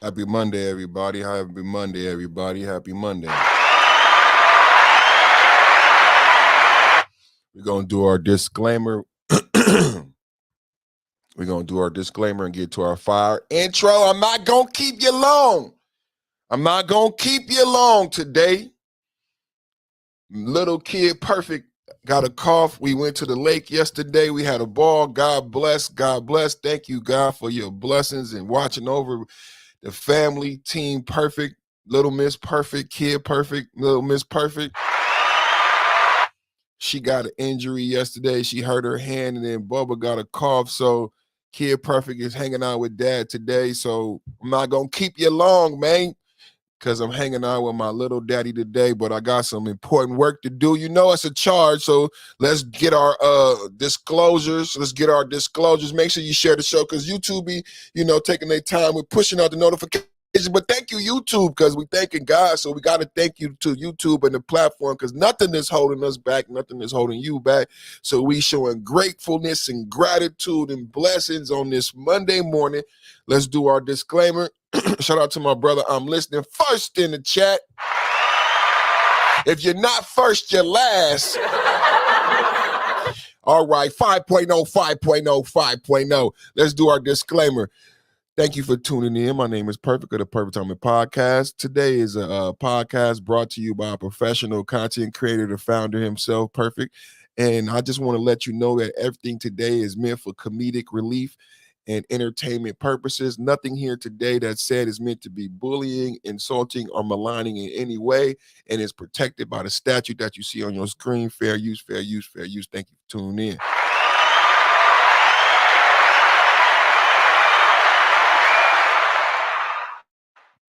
Happy Monday, everybody. Happy Monday, everybody. Happy Monday. We're going to do our disclaimer. We're going to do our disclaimer and get to our fire intro. I'm not going to keep you long. Today. Little kid perfect got a cough. We went to the lake yesterday. We had a ball. God bless. God bless. Thank you, God, for your blessings and watching over the family, team perfect, little Miss Perfect, kid perfect, little Miss Perfect. She got an injury yesterday. She hurt her hand, and then Bubba got a cough. So kid perfect is hanging out with dad today. So I'm not going to keep you long, man, because I'm hanging out with my little daddy today, but I got some important work to do. You know it's a charge, so let's get our disclosures. Make sure you share the show, because YouTube be, taking their time with pushing out the notifications. But thank you, YouTube, because we thanking God, so we got to thank you to YouTube and the platform, because nothing is holding us back, nothing is holding you back. So we showing gratefulness and gratitude and blessings on this Monday morning. Let's do our disclaimer. Shout out to my brother. I'm listening first in the chat. If you're not first, you're last. All right, 5.0. Let's do our disclaimer. Thank you for tuning in. My name is Perfect of the Perfect Timing Podcast. Today is a podcast brought to you by a professional content creator, the founder himself, Perfect. And I just want to let you know that everything today is meant for comedic relief and entertainment purposes. Nothing here today that's said is meant to be bullying, insulting, or maligning in any way, and is protected by the statute that you see on your screen. Fair use, fair use, fair use. Thank you for tuning in.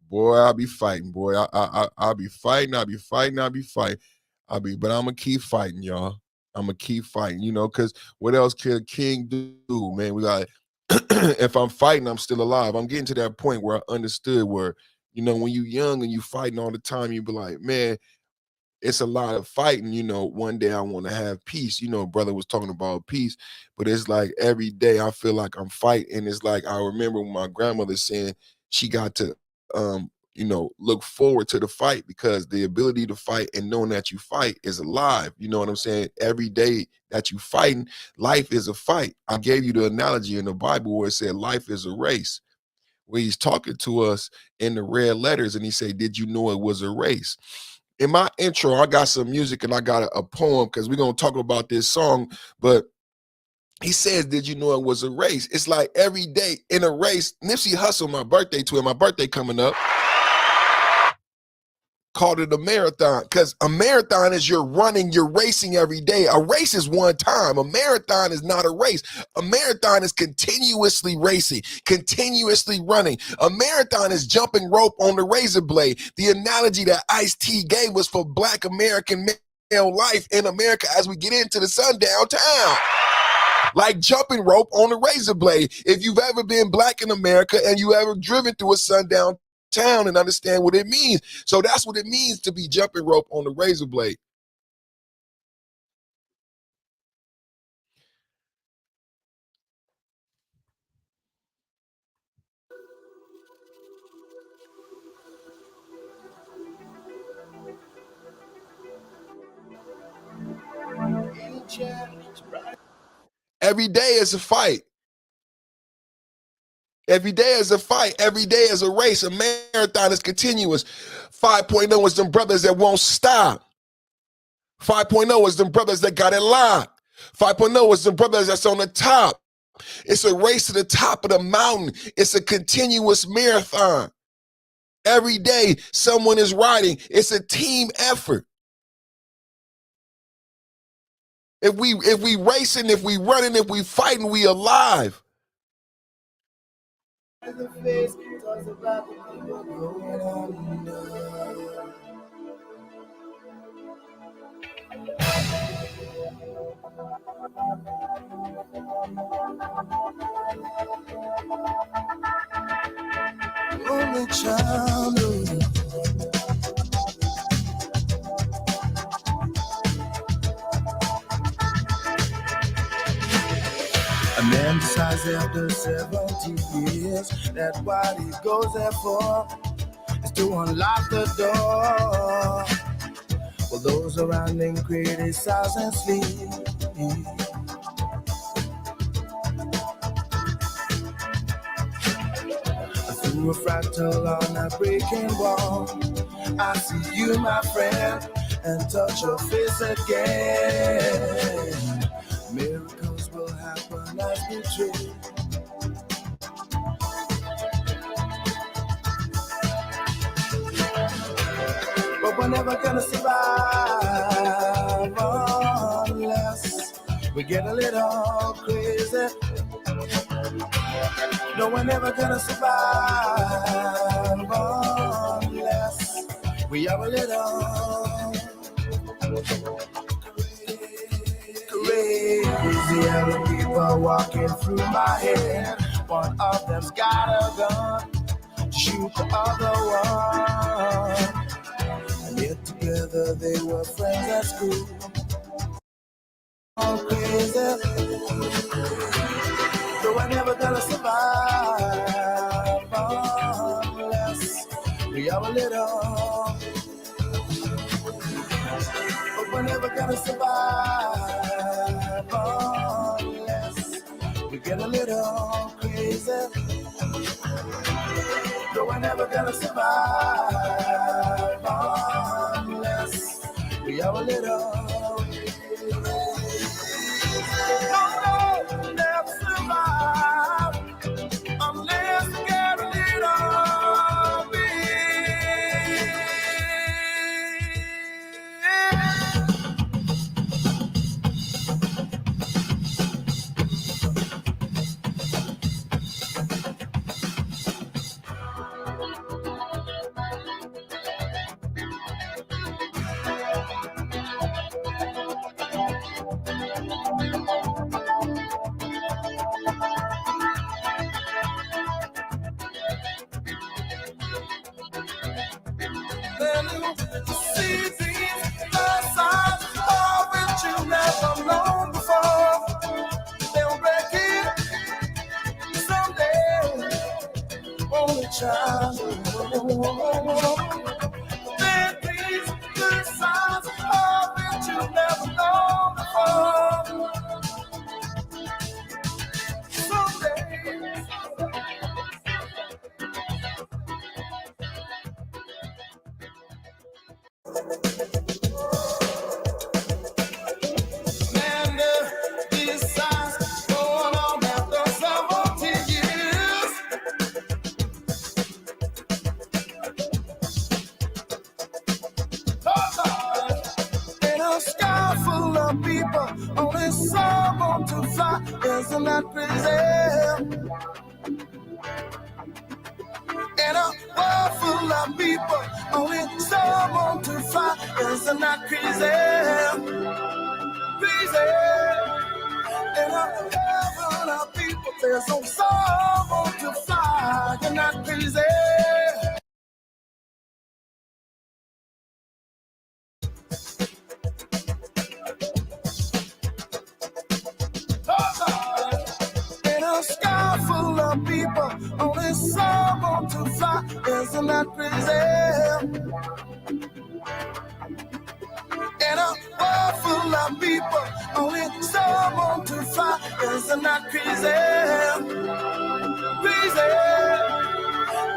Boy, I'll be fighting, boy. I'll be fighting. But I'm going to keep fighting, y'all. I'm going to keep fighting, because what else can a king do, man? We got if I'm fighting, I'm still alive. I'm getting to that point where I understood where, when you're young and you fighting all the time, you be like, man, it's a lot of fighting. One day I want to have peace. Brother was talking about peace, but it's like every day I feel like I'm fighting. It's like I remember when my grandmother saying she got to, look forward to the fight, because the ability to fight and knowing that you fight is alive. You know what I'm saying? Every day that you fighting, life is a fight. I gave you the analogy in the Bible where it said life is a race, where he's talking to us in the red letters, and he said, did you know it was a race? In my intro, I got some music and I got a poem, because we're going to talk about this song, but he says, did you know it was a race? It's like every day in a race. Nipsey Hussle, my birthday coming up, called it a marathon, because a marathon is you're racing every day. A race is one time. A marathon is not a race. A marathon is continuously racing, continuously running. A marathon is jumping rope on the razor blade. The analogy that Ice-T gave was for Black American male life in America as we get into the sundown town. Like jumping rope on a razor blade. If you've ever been Black in America and you ever driven through a sundown town and understand what it means. So that's what it means to be jumping rope on the razor blade. Every day is a fight. Every day is a fight. Every day is a race. A marathon is continuous. 5.0 is them brothers that won't stop. 5.0 is them brothers that got it locked. 5.0 is them brothers that's on the top. It's a race to the top of the mountain. It's a continuous marathon. Every day someone is riding. It's a team effort. If we racing, if we running, if we fighting, we alive. Only childhood. A man decides after 70 years that what he goes there for is to unlock the door. Well, those around him criticize and sleep. Through a fractal on a breaking wall, I see you, my friend, and touch your face again. Miracles will happen as we dream. But we're never gonna survive unless we get a little crazy. No, we're never gonna survive unless we are a little crazy. Other people walking through my head. One of them's got a gun to shoot the other one. And yet together they were friends at school. Oh, crazy. So we're never gonna survive unless we are a little. But we're never gonna survive unless we get a little crazy. So we're never gonna survive unless we are a little. No, never survive unless we get a little bit. Then you see these signs of which you never known before. They'll break it someday. Only child. Then these signs of which you never known before. Someday. Man, these signs going on after 70 years. In a sky full of people, only someone to fly. Isn't that crazy? In a world full of people, only someone to fly. Isn't that crazy? Crazy. In a heaven of people, there's no someone to fly. Isn't that crazy? In a sky full of people, only someone to fly. Isn't that crazy? In a world full of people, only someone to fly. Isn't that crazy? Crazy.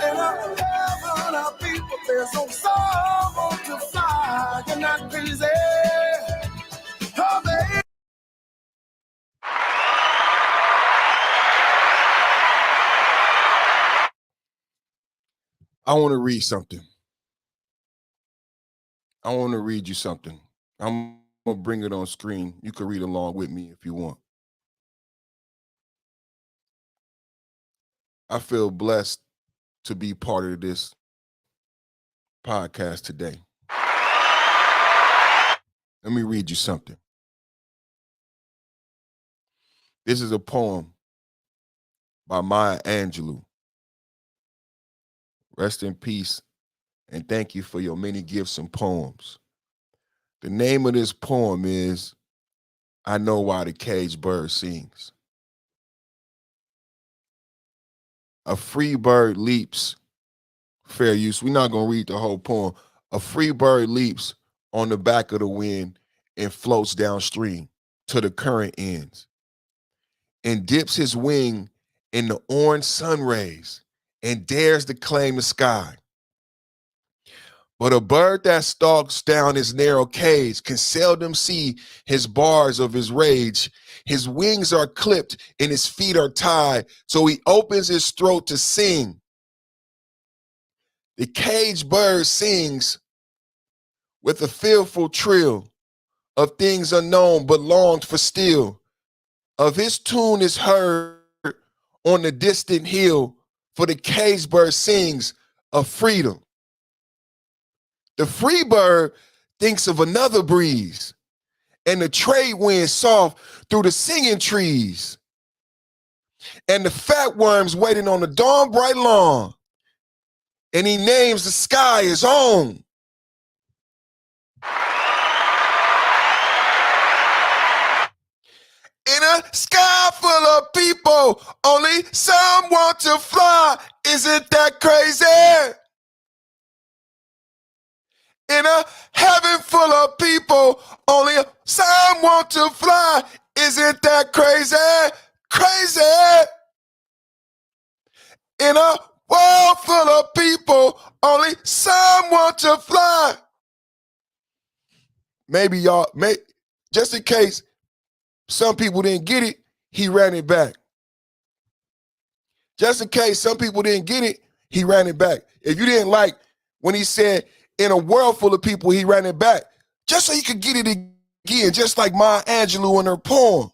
In a heaven of people, there's no someone to fly. Isn't that crazy? Oh, baby. I want to read something. I want to read you something. I'm going to bring it on screen. You can read along with me if you want. I feel blessed to be part of this podcast today. Let me read you something. This is a poem by Maya Angelou. Rest in peace, and thank you for your many gifts and poems. The name of this poem is I Know Why the Caged Bird Sings. A free bird leaps, fair use. We're not going to read the whole poem. A free bird leaps on the back of the wind and floats downstream to the current ends and dips his wing in the orange sun rays and dares to claim the sky. But a bird that stalks down his narrow cage can seldom see his bars of his rage. His wings are clipped and his feet are tied, so he opens his throat to sing. The caged bird sings with a fearful trill of things unknown but longed for still. Of his tune is heard on the distant hill, for the caged bird sings of freedom. The free bird thinks of another breeze, and the trade wind soft through the singing trees, and the fat worms waiting on the dawn bright lawn, and he names the sky his own. In a sky full of people, only some want to fly. Isn't that crazy? In a heaven full of people, only some want to fly. Isn't that crazy? Crazy. In a world full of people, only some want to fly. Maybe y'all, just in case some people didn't get it, he ran it back. Just in case some people didn't get it, he ran it back. If you didn't like when he said, in a world full of people, he ran it back, just so you could get it again, just like Maya Angelou in her poem.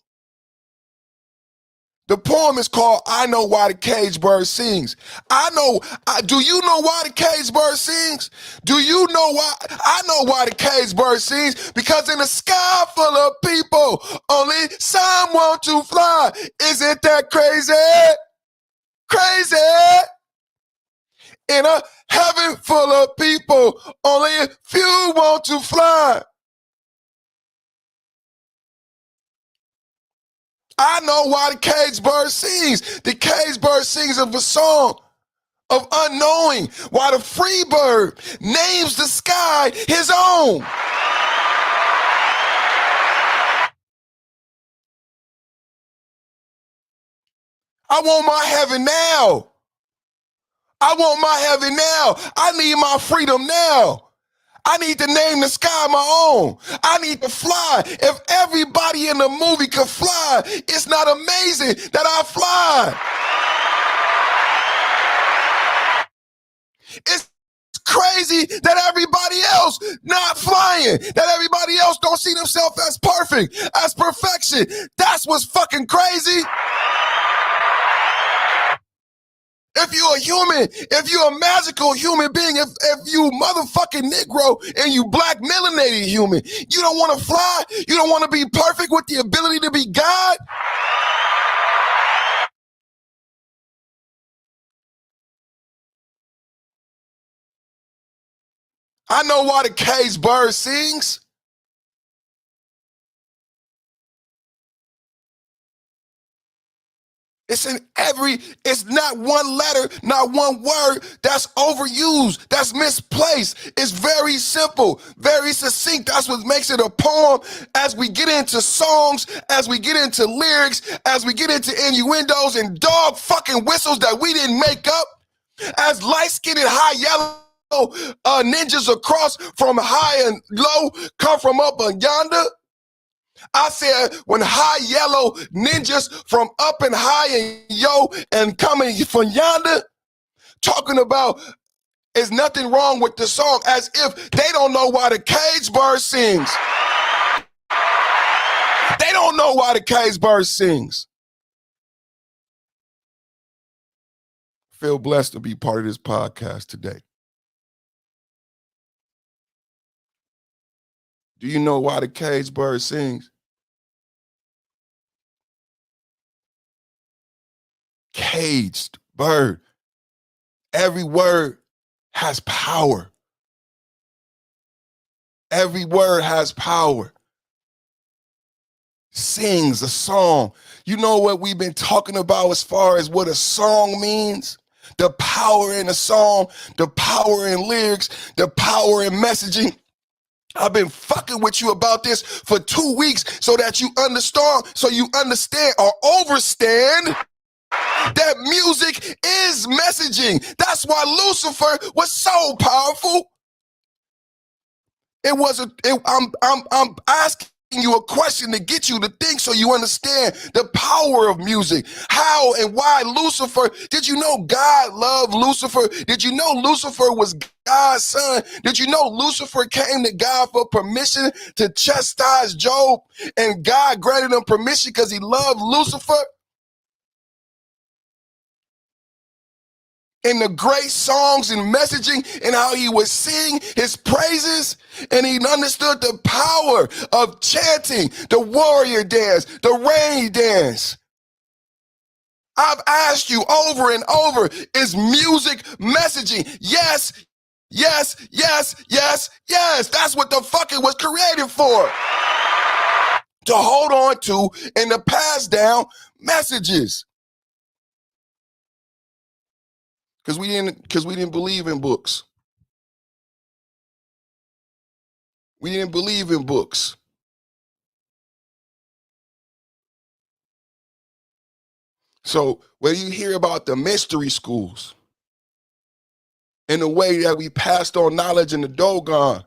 The poem is called I Know Why the Caged Bird Sings. Do you know why the caged bird sings? Do you know why? I know why the caged bird sings, because in a sky full of people, only some want to fly. Isn't that crazy? Crazy. In a heaven full of people, only a few want to fly. I know why the caged bird sings. The caged bird sings of a song of unknowing, why the free bird names the sky his own. I want my heaven now. I want my heaven now. I need my freedom now. I need to name the sky my own. I need to fly. If everybody in the movie could fly, it's not amazing that I fly. It's crazy that everybody else not flying, that everybody else don't see themselves as perfect, as perfection. That's what's fucking crazy. If you're a human, if you're a magical human being, if you motherfucking Negro and you black melanated human, you don't want to fly? You don't want to be perfect with the ability to be God? I know why the caged bird sings. It's not one letter, not one word that's overused, that's misplaced. It's very simple, very succinct. That's what makes it a poem. As we get into songs, as we get into lyrics, as we get into innuendos and dog fucking whistles that we didn't make up, as light-skinned and high yellow ninjas across from high and low come from up and yonder. I said, when high yellow ninjas from up and high and yo and coming from yonder, talking about there's nothing wrong with the song, as if they don't know why the caged bird sings. They don't know why the caged bird sings. Feel blessed to be part of this podcast today. Do you know why the caged bird sings? Caged bird. Every word has power. Every word has power. sings a song. You know what we've been talking about as far as what a song means? The power in a song, the power in lyrics, the power in messaging. I've been fucking with you about this for 2 weeks so that you understand or overstand that music is messaging. That's why Lucifer was so powerful. I'm asking you a question to get you to think so you understand the power of music. How and why Lucifer? Did you know God loved Lucifer? Did you know Lucifer was God's son? Did you know Lucifer came to God for permission to chastise Job? And God granted him permission because he loved Lucifer? And the great songs and messaging and how he would sing his praises, and he understood the power of chanting, the warrior dance, the rain dance. I've asked you over and over, is music messaging? Yes, yes, yes, yes, yes. That's what the fuck it was created for. To hold on to and to pass down messages. Because we didn't believe in books. We didn't believe in books. So when you hear about the mystery schools and the way that we passed on knowledge in the Dogon,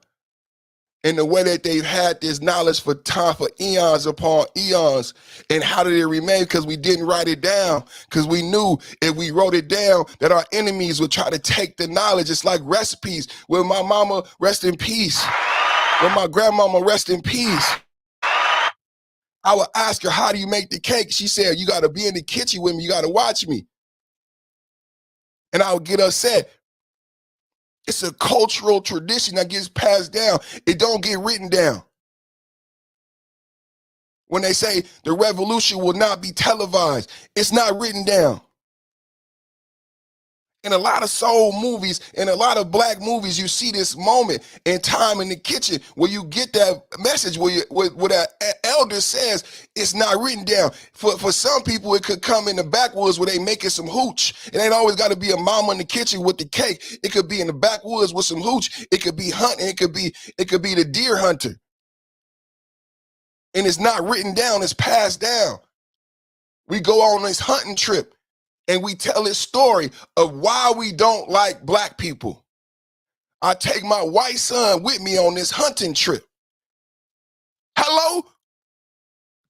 and the way that they've had this knowledge for time, for eons upon eons, and how did it remain? Because we didn't write it down, because we knew if we wrote it down that our enemies would try to take the knowledge. It's like recipes. When my mama, rest in peace, when my grandmama, rest in peace, I would ask her, how do you make the cake? She said, you got to be in the kitchen with me. You got to watch me. And I would get upset. It's a cultural tradition that gets passed down. It don't get written down. When they say the revolution will not be televised, it's not written down. In a lot of soul movies, in a lot of black movies, you see this moment in time in the kitchen where you get that message where that elder says it's not written down. For some people, it could come in the backwoods where they making some hooch. It ain't always got to be a mama in the kitchen with the cake. It could be in the backwoods with some hooch. It could be hunting. It could be the deer hunter. And it's not written down. It's passed down. We go on this hunting trip. And we tell this story of why we don't like black people. I take my white son with me on this hunting trip. Hello?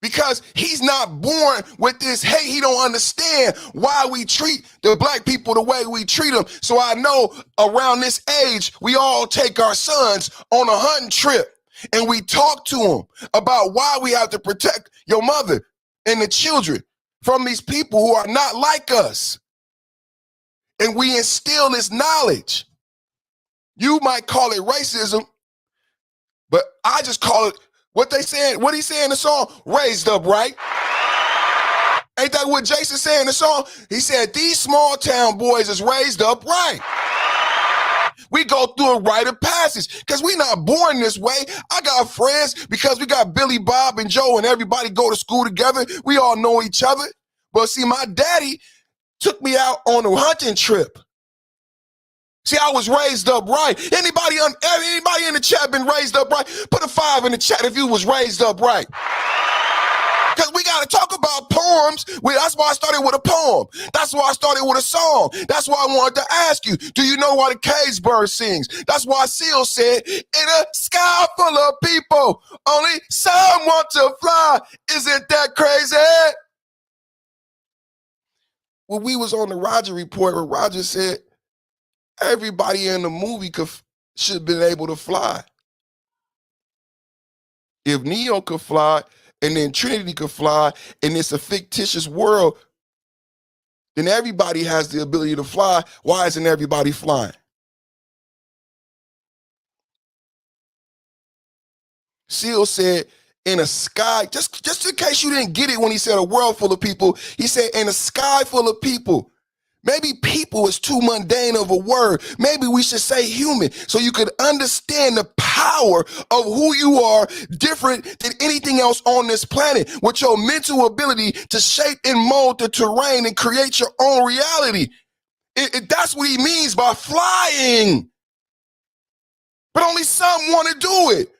Because he's not born with this hate. He don't understand why we treat the black people the way we treat them. So I know around this age, we all take our sons on a hunting trip and we talk to them about why we have to protect your mother and the children from these people who are not like us. And we instill this knowledge. You might call it racism, but I just call it what he said in the song, raised up right. Ain't that what Jason said in the song? He said, these small town boys is raised up right. We go through a rite of passage because we not born this way. I got friends because we got Billy, Bob, and Joe, and everybody go to school together. We all know each other. But see, my daddy took me out on a hunting trip. See, I was raised up right. Anybody in the chat been raised up right? Put a 5 in the chat if you was raised up right. Because we got to talk about poems. That's why I started with a poem. That's why I started with a song. That's why I wanted to ask you, do you know why the cage bird sings? That's why Seal said, in a sky full of people, only some want to fly. Isn't that crazy? When we was on the Roger Report, where Roger said, everybody in the movie should have been able to fly. If Neo could fly, and then Trinity could fly, and it's a fictitious world, then everybody has the ability to fly. Why isn't everybody flying? Seal said, in a sky, just in case you didn't get it when he said a world full of people, he said, in a sky full of people, Maybe people is too mundane of a word. Maybe we should say human so you could understand the power of who you are, different than anything else on this planet, with your mental ability to shape and mold the terrain and create your own reality. That's what he means by flying. But only some want to do it.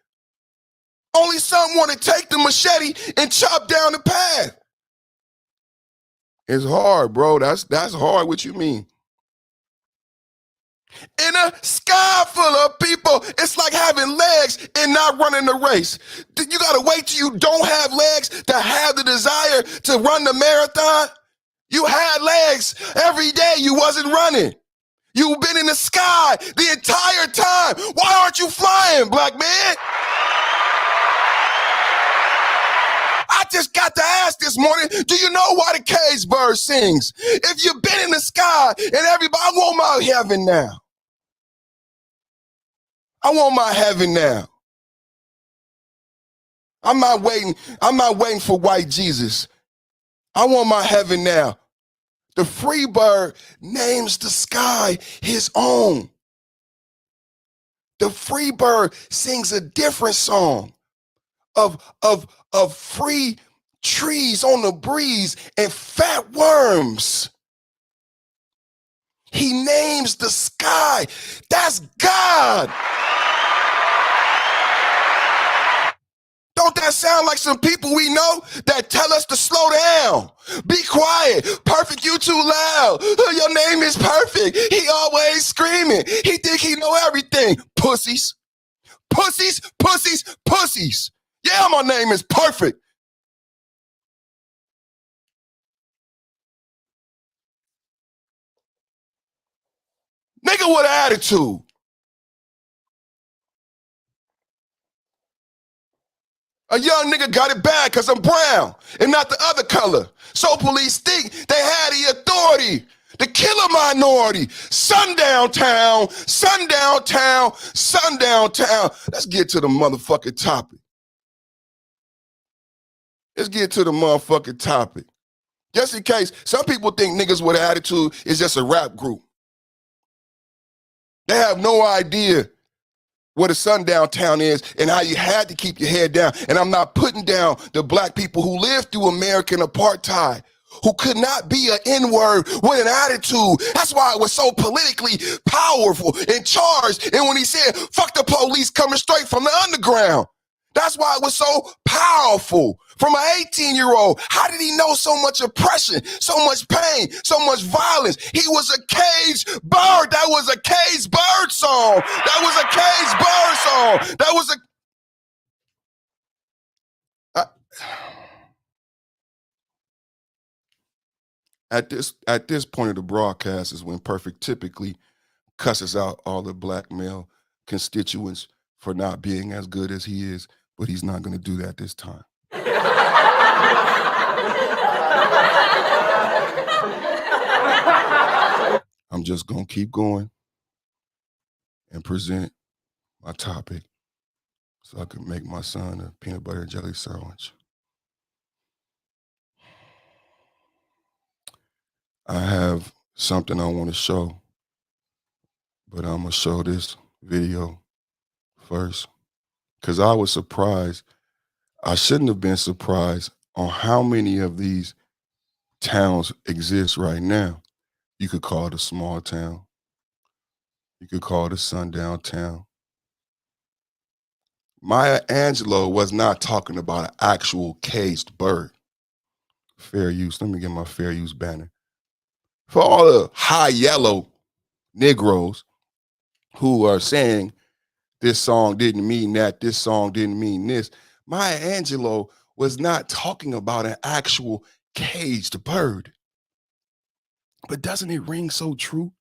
Only some want to take the machete and chop down the path. It's hard, bro. That's hard. What you mean? In a sky full of people, it's like having legs and not running the race. You gotta wait till you don't have legs to have the desire to run the marathon. You had legs every day. You wasn't running. You've been in the sky the entire time. Why aren't you flying, black man? I just got to ask this morning, do you know why the cage bird sings? If you've been in the sky and everybody, I want my heaven now. I want my heaven now. I'm not waiting for white Jesus. I want my heaven now. The free bird names the sky his own. The free bird sings a different song of free trees on the breeze and fat worms. He names the sky. That's God. Don't that sound like some people we know that tell us to slow down? Be quiet. Perfect, you too loud. Your name is perfect. He always screaming. He think he know everything. Pussies. Pussies, pussies, pussies. Yeah, my name is perfect. Nigga with an attitude. A young nigga got it bad because I'm brown and not the other color. So police think they had the authority to kill a minority. Sundown town, sundown town, sundown town. Let's get to the motherfucking topic. Let's get to the motherfucking topic. Just in case, some people think niggas with an attitude is just a rap group. They have no idea what a sundown town is and how you had to keep your head down. And I'm not putting down the black people who lived through American apartheid, who could not be an N-word with an attitude. That's why it was so politically powerful and charged. And when he said, fuck the police coming straight from the underground, that's why it was so powerful. From an 18-year-old, how did he know so much oppression, so much pain, so much violence? He was a caged bird. That was a caged bird song. That was a caged bird song. That was at this point of the broadcast is when Perfect typically cusses out all the black male constituents for not being as good as he is, but he's not going to do that this time. I'm just going to keep going and present my topic so I can make my son a peanut butter and jelly sandwich. I have something I want to show, but I'm going to show this video first because I was surprised. I shouldn't have been surprised on how many of these towns exist right now. You could call it a small town. You could call it a sundown town. Maya Angelou was not talking about an actual caged bird. Fair use. Let me get my fair use banner. For all the high yellow Negroes who are saying this song didn't mean that, this song didn't mean this, Maya Angelou was not talking about an actual caged bird. But doesn't it ring so true?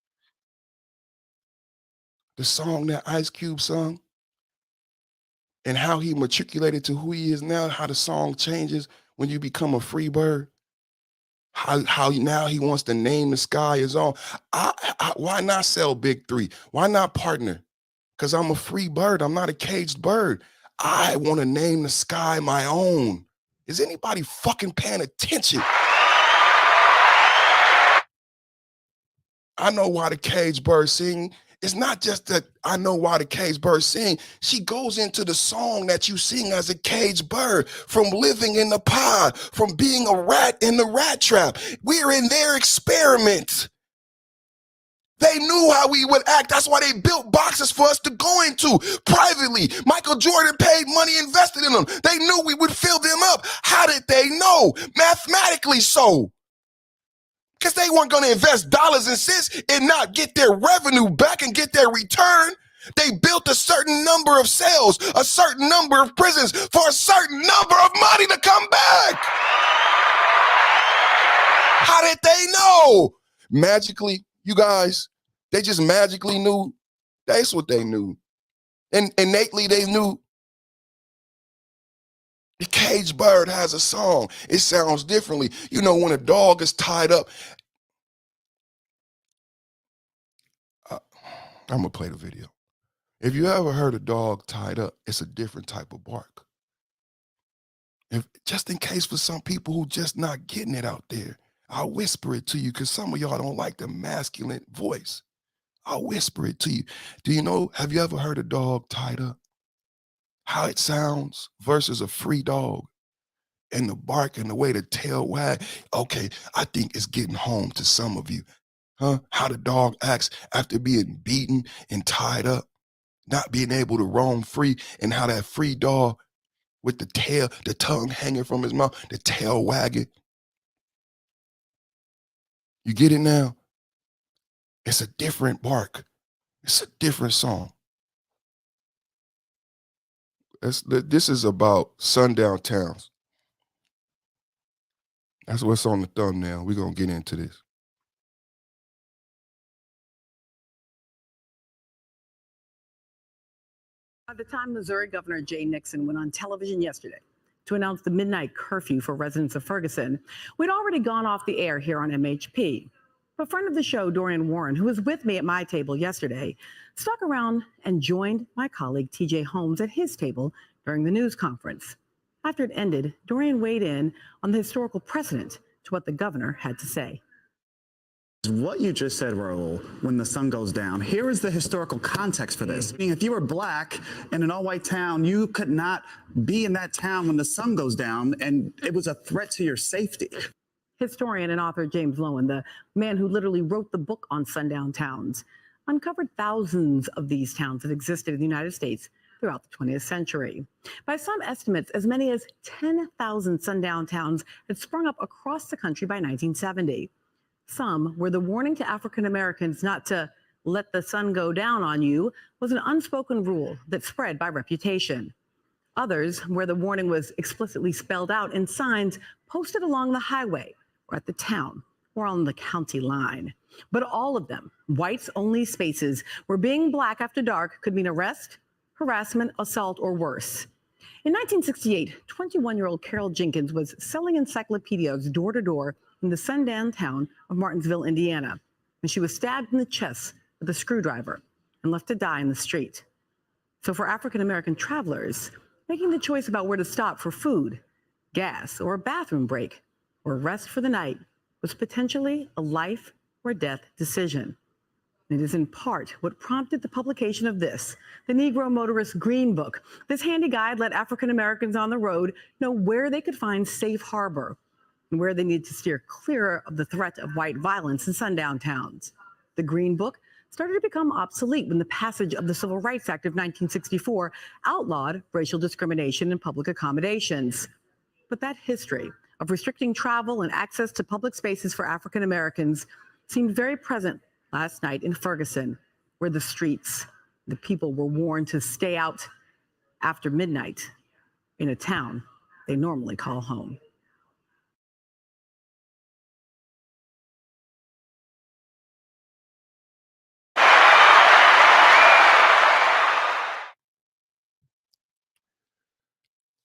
The song that Ice Cube sung and how he matriculated to who he is now, how the song changes when you become a free bird, how now he wants to name the sky his own. Why not sell Big 3? Why not partner? Because I'm a free bird. I'm not a caged bird. I want to name the sky my own. Is anybody fucking paying attention? I know why the cage birds sing. It's not just that I know why the cage birds sing. She goes into the song that you sing as a cage bird, from living in the pod, from being a rat in the rat trap. We're in their experiment. They knew how we would act. That's why they built boxes for us to go into privately. Michael Jordan paid money, invested in them. They knew we would fill them up. How did they know? Mathematically so. Because they weren't going to invest dollars and cents and not get their revenue back and get their return. They built a certain number of cells, a certain number of prisons for a certain number of money to come back. How did they know? Magically, you guys, they just magically knew. That's what they knew. And innately, they knew. The cage bird has a song. It sounds differently. You know, when a dog is tied up, I'm going to play the video. If you ever heard a dog tied up, it's a different type of bark. Just in case for some people who just not getting it out there, I'll whisper it to you because some of y'all don't like the masculine voice. I'll whisper it to you. Do you know, have you ever heard a dog tied up? How it sounds versus a free dog, and the bark and the way the tail wag. Okay, I think it's getting home to some of you. Huh? How the dog acts after being beaten and tied up, not being able to roam free, and how that free dog with the tail, the tongue hanging from his mouth, the tail wagging. You get it now? It's a different bark. It's a different song. This is about sundown towns. That's what's on the thumbnail. We're going to get into this. By the time Missouri Governor Jay Nixon went on television yesterday to announce the midnight curfew for residents of Ferguson, we'd already gone off the air here on MHP. But friend of the show, Dorian Warren, who was with me at my table yesterday, stuck around and joined my colleague TJ Holmes at his table during the news conference. After it ended, Dorian weighed in on the historical precedent to what the governor had to say. What you just said, Raul, when the sun goes down, here is the historical context for this. If you were black in an all-white town, you could not be in that town when the sun goes down, and it was a threat to your safety. Historian and author James Lowen, the man who literally wrote the book on sundown towns, uncovered thousands of these towns that existed in the United States throughout the 20th century. By some estimates, as many as 10,000 sundown towns had sprung up across the country by 1970. Some where the warning to African Americans not to let the sun go down on you was an unspoken rule that spread by reputation. Others where the warning was explicitly spelled out in signs posted along the highway or at the town or on the county line. But all of them, whites-only spaces where being black after dark could mean arrest, harassment, assault, or worse. In 1968, 21-year-old Carol Jenkins was selling encyclopedias door to door in the sundown town of Martinsville, Indiana, when she was stabbed in the chest with a screwdriver and left to die in the street. So for African-American travelers, making the choice about where to stop for food, gas, or a bathroom break, or rest for the night was potentially a life or death decision. It is in part what prompted the publication of this, the Negro Motorist Green Book. This handy guide let African Americans on the road know where they could find safe harbor and where they need to steer clear of the threat of white violence in sundown towns. The Green Book started to become obsolete when the passage of the Civil Rights Act of 1964 outlawed racial discrimination in public accommodations. But that history of restricting travel and access to public spaces for African Americans seemed very present last night in Ferguson, where the streets, the people were warned to stay out after midnight in a town they normally call home.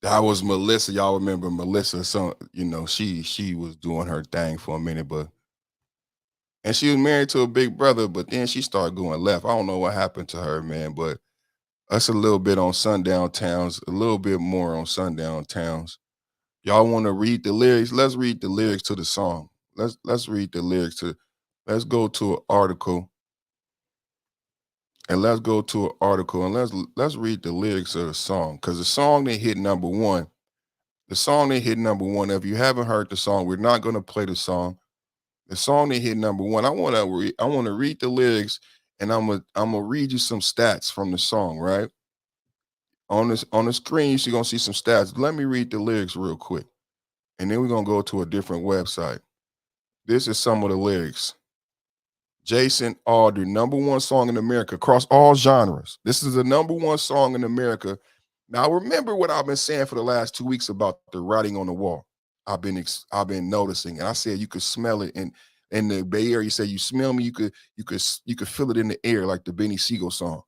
That was Melissa. Y'all remember Melissa? So, you know, she was doing her thing for a minute, and she was married to a big brother, but then she started going left. I don't know what happened to her, man, but us a little bit on sundown towns, a little bit more on sundown towns. Y'all want to read the lyrics? Let's read the lyrics to the song. Let's read the lyrics to let's go to an article. And let's go to an article and let's read the lyrics of the song. Because the song that hit number one, if you haven't heard the song, we're not going to play the song. The song that hit number one, I want to read the lyrics, and I'm gonna read you some stats from the song, right? On the screen, you're gonna see some stats. Let me read the lyrics real quick, and then we're gonna go to a different website. This is some of the lyrics. Jason Aldean, number one song in America across all genres. This is the number one song in America. Now, remember what I've been saying for the last 2 weeks about the writing on the wall. I've been noticing, and I said you could smell it in the Bay Area. You say you smell me, you could feel it in the air, like the Benny Siegel song.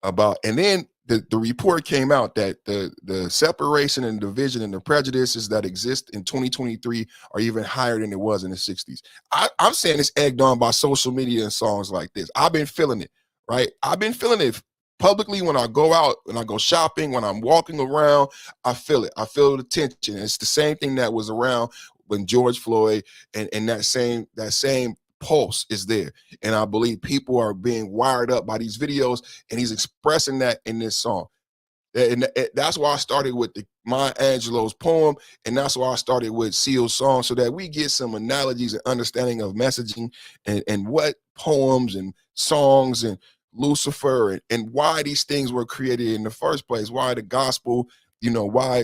And then the report came out that the separation and division and the prejudices that exist in 2023 are even higher than it was in the 60s. I'm saying it's egged on by social media and songs like this. I've been feeling it, right? I've been feeling it publicly when I go out, when I go shopping, when I'm walking around. I feel it. I feel the tension. It's the same thing that was around when George Floyd, and that same pulse is there. And I believe people are being wired up by these videos, and he's expressing that in this song. And that's why I started with Maya Angelou's poem, and that's why I started with Seal's song, so that we get some analogies and understanding of messaging and what poems and songs and Lucifer and why these things were created in the first place, why the gospel, why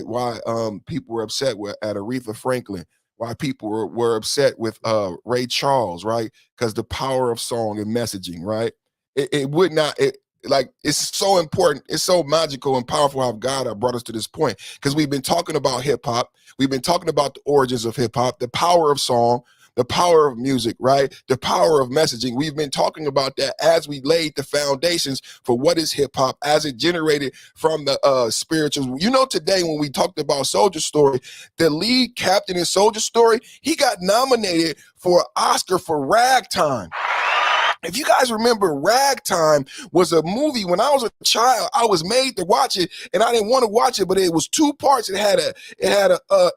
people were upset at Aretha Franklin, why people were upset with Ray Charles, right? Because the power of song and messaging, right? It's so important. It's so magical and powerful how God brought us to this point, because we've been talking about hip hop. We've been talking about the origins of hip hop, the power of song, the power of music, right? The power of messaging. We've been talking about that as we laid the foundations for what is hip hop, as it generated from the spirituals. Today when we talked about Soldier Story, the lead captain in Soldier Story, he got nominated for an Oscar for Ragtime. If you guys remember, Ragtime was a movie when I was a child. I was made to watch it, and I didn't want to watch it, but it was 2 parts. It had a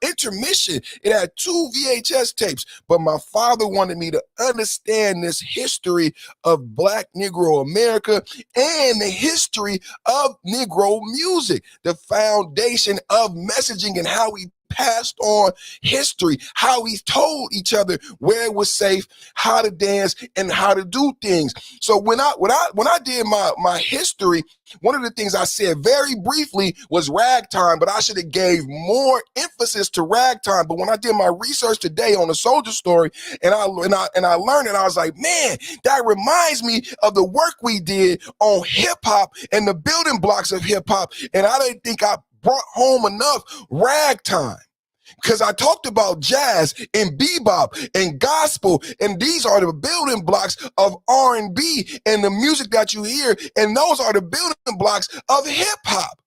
intermission. It had 2 VHS tapes. But my father wanted me to understand this history of Black Negro America and the history of Negro music, the foundation of messaging, and how we passed on history, how we told each other where it was safe, how to dance, and how to do things. So when I did my history, one of the things I said very briefly was Ragtime, but I should have gave more emphasis to Ragtime. But when I did my research today on the Soldier Story, and I learned it, I was like, man, that reminds me of the work we did on hip hop and the building blocks of hip hop. And I didn't think I brought home enough Ragtime, because I talked about jazz and bebop and gospel, and these are the building blocks of R&B and the music that you hear, and those are the building blocks of hip hop.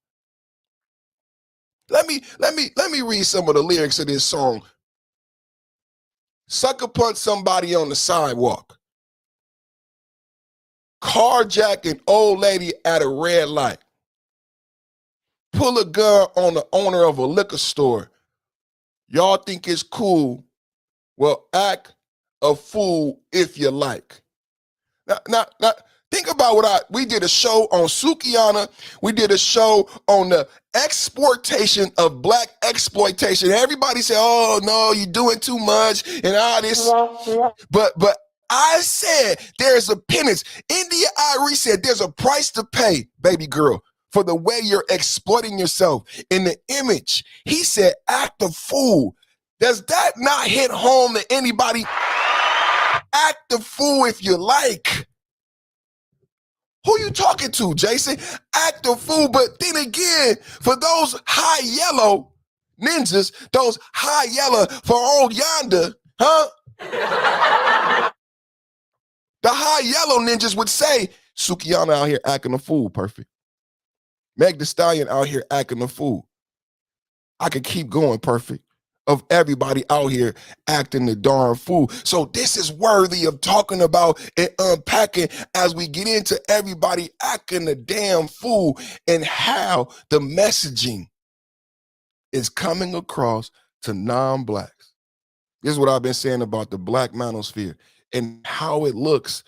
Let me read some of the lyrics of this song. Sucker punch somebody on the sidewalk. Carjack an old lady at a red light. Pull a gun on the owner of a liquor store. Y'all think it's cool? Well, act a fool if you like. Now think about we did a show on Sukiana. We did a show on the exportation of Black exploitation. Everybody said, oh, no, you're doing too much and all this. But I said there's a penance. India Irie said there's a price to pay, baby girl, for the way you're exploiting yourself in the image. He said, act a fool. Does that not hit home to anybody? Act the fool if you like. Who you talking to, Jason? Act the fool. But then again, for those high yellow ninjas, those high yellow for old yonder, huh? The high yellow ninjas would say, Sukiana out here acting a fool, perfect. Meg Thee Stallion out here acting a fool. I could keep going, perfect, of everybody out here acting the darn fool. So this is worthy of talking about and unpacking as we get into everybody acting the damn fool and how the messaging is coming across to non-Blacks. This is what I've been saying about the Black manosphere. and how it looks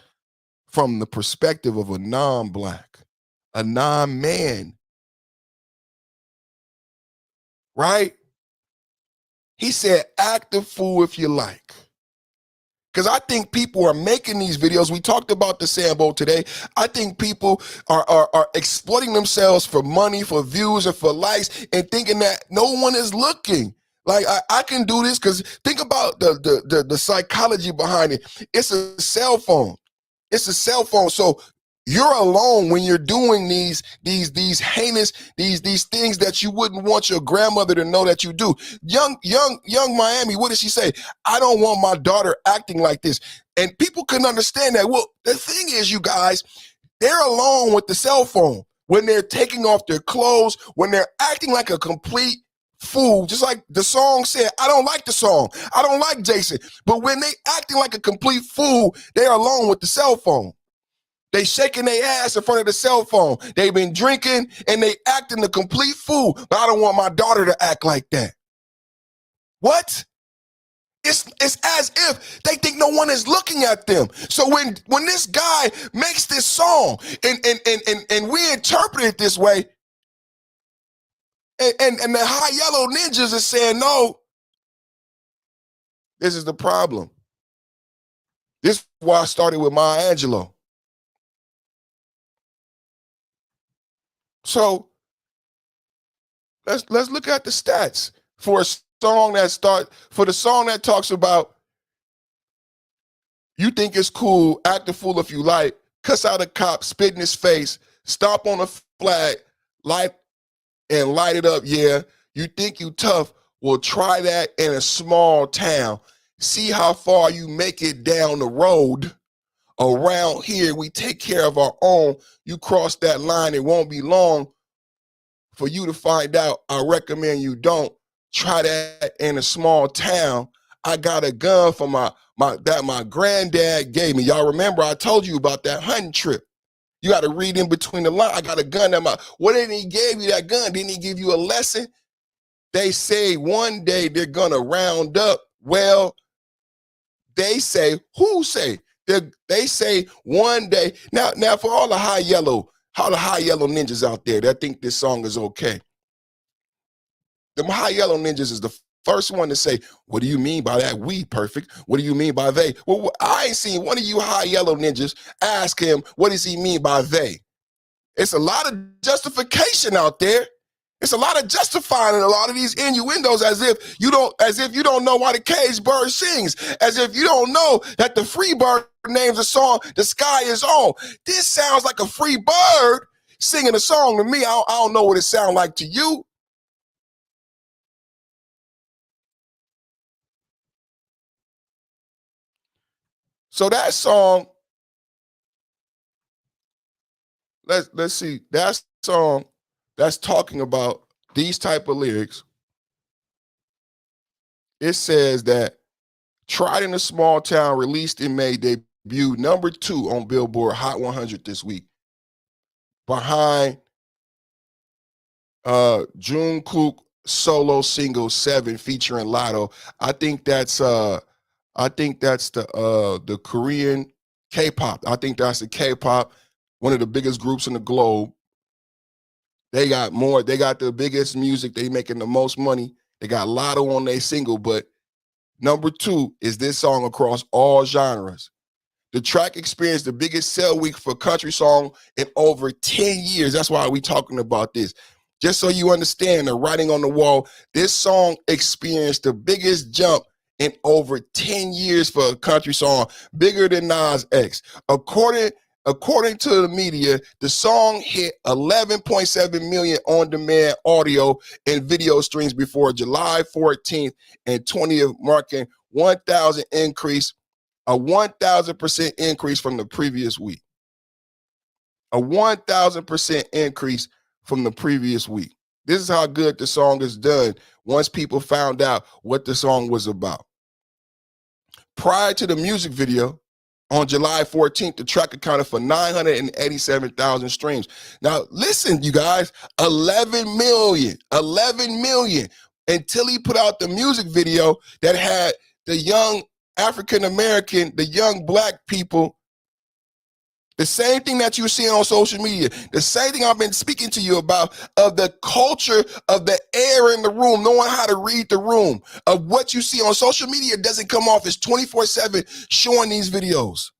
from the perspective of a non-black, a non-man, right? He said, act a fool if you like. Because I think people are making these videos. We talked about the Sambo today. I think people are exploiting themselves for money, for views, and for likes, and thinking that no one is looking. Like, I can do this because think about the psychology behind it. It's a cell phone. It's a cell phone. So you're alone when you're doing these heinous, these things that you wouldn't want your grandmother to know that you do. Young Miami, what did she say? I don't want my daughter acting like this. And people couldn't understand that. Well, the thing is, you guys, they're alone with the cell phone when they're taking off their clothes, when they're acting like a complete fool, just like the song said. I don't like the song. I don't like Jason. But when they acting like a complete fool, they're alone with the cell phone. They shaking their ass in front of the cell phone. They've been drinking and they acting a complete fool. But I don't want my daughter to act like that. What? It's as if they think no one is looking at them. So when this guy makes this song and we interpret it this way, and the high yellow ninjas are saying, no, this is the problem. This is why I started with Maya Angelou. So let's look at the stats for a song the song that talks about you think it's cool, act a fool if you like, cuss out a cop, spit in his face, stomp on a flag, light it up, yeah. You think you tough, well, try that in a small town. See how far you make it down the road. Around here, we take care of our own. You cross that line, it won't be long for you to find out. I recommend you don't try that in a small town. I got a gun from my granddad gave me. Y'all remember I told you about that hunting trip. You got to read in between the lines. I got a gun what did he give you that gun? Didn't he give you a lesson? They say one day they're gonna round up. Well, they say, who say? They say one day. Now for all the high yellow ninjas out there that think this song is okay. The high yellow ninjas is the first one to say, what do you mean by that? We perfect. What do you mean by they? Well, I ain't seen one of you high yellow ninjas ask him, what does he mean by they? It's a lot of justification out there. It's a lot of justifying in a lot of these innuendos as if you don't know why the caged bird sings, as if you don't know that the free bird names a song, The Sky Is On. This sounds like a free bird singing a song to me. I don't know what it sounds like to you. So that song, let's see, that song that's talking about these type of lyrics, it says that Tried in a Small Town released in May, debuted number 2 on Billboard Hot 100 this week, behind Jungkook solo single 7 featuring Lotto. I think that's the Korean K-pop. I think that's the K-pop, one of the biggest groups in the globe. They got the biggest music, they making the most money. They got Lotto on their single, but number 2 is this song across all genres. The track experienced the biggest sell week for country song in over 10 years. That's why we talking about this. Just so you understand the writing on the wall, this song experienced the biggest jump in over 10 years for a country song, bigger than Nas X. According to the media, the song hit 11.7 million on-demand audio and video streams before July 14th and 20th, marking a 1,000% increase from the previous week. A 1,000% increase from the previous week. This is how good the song is done once people found out what the song was about. Prior to the music video, on July 14th, the track accounted for 987,000 streams. Now, listen, you guys, 11 million, until he put out the music video that had the young African American, the young black people, the same thing that you see on social media, the same thing I've been speaking to you about, of the culture of the air in the room, knowing how to read the room, of what you see on social media doesn't come off as 24/7 showing these videos.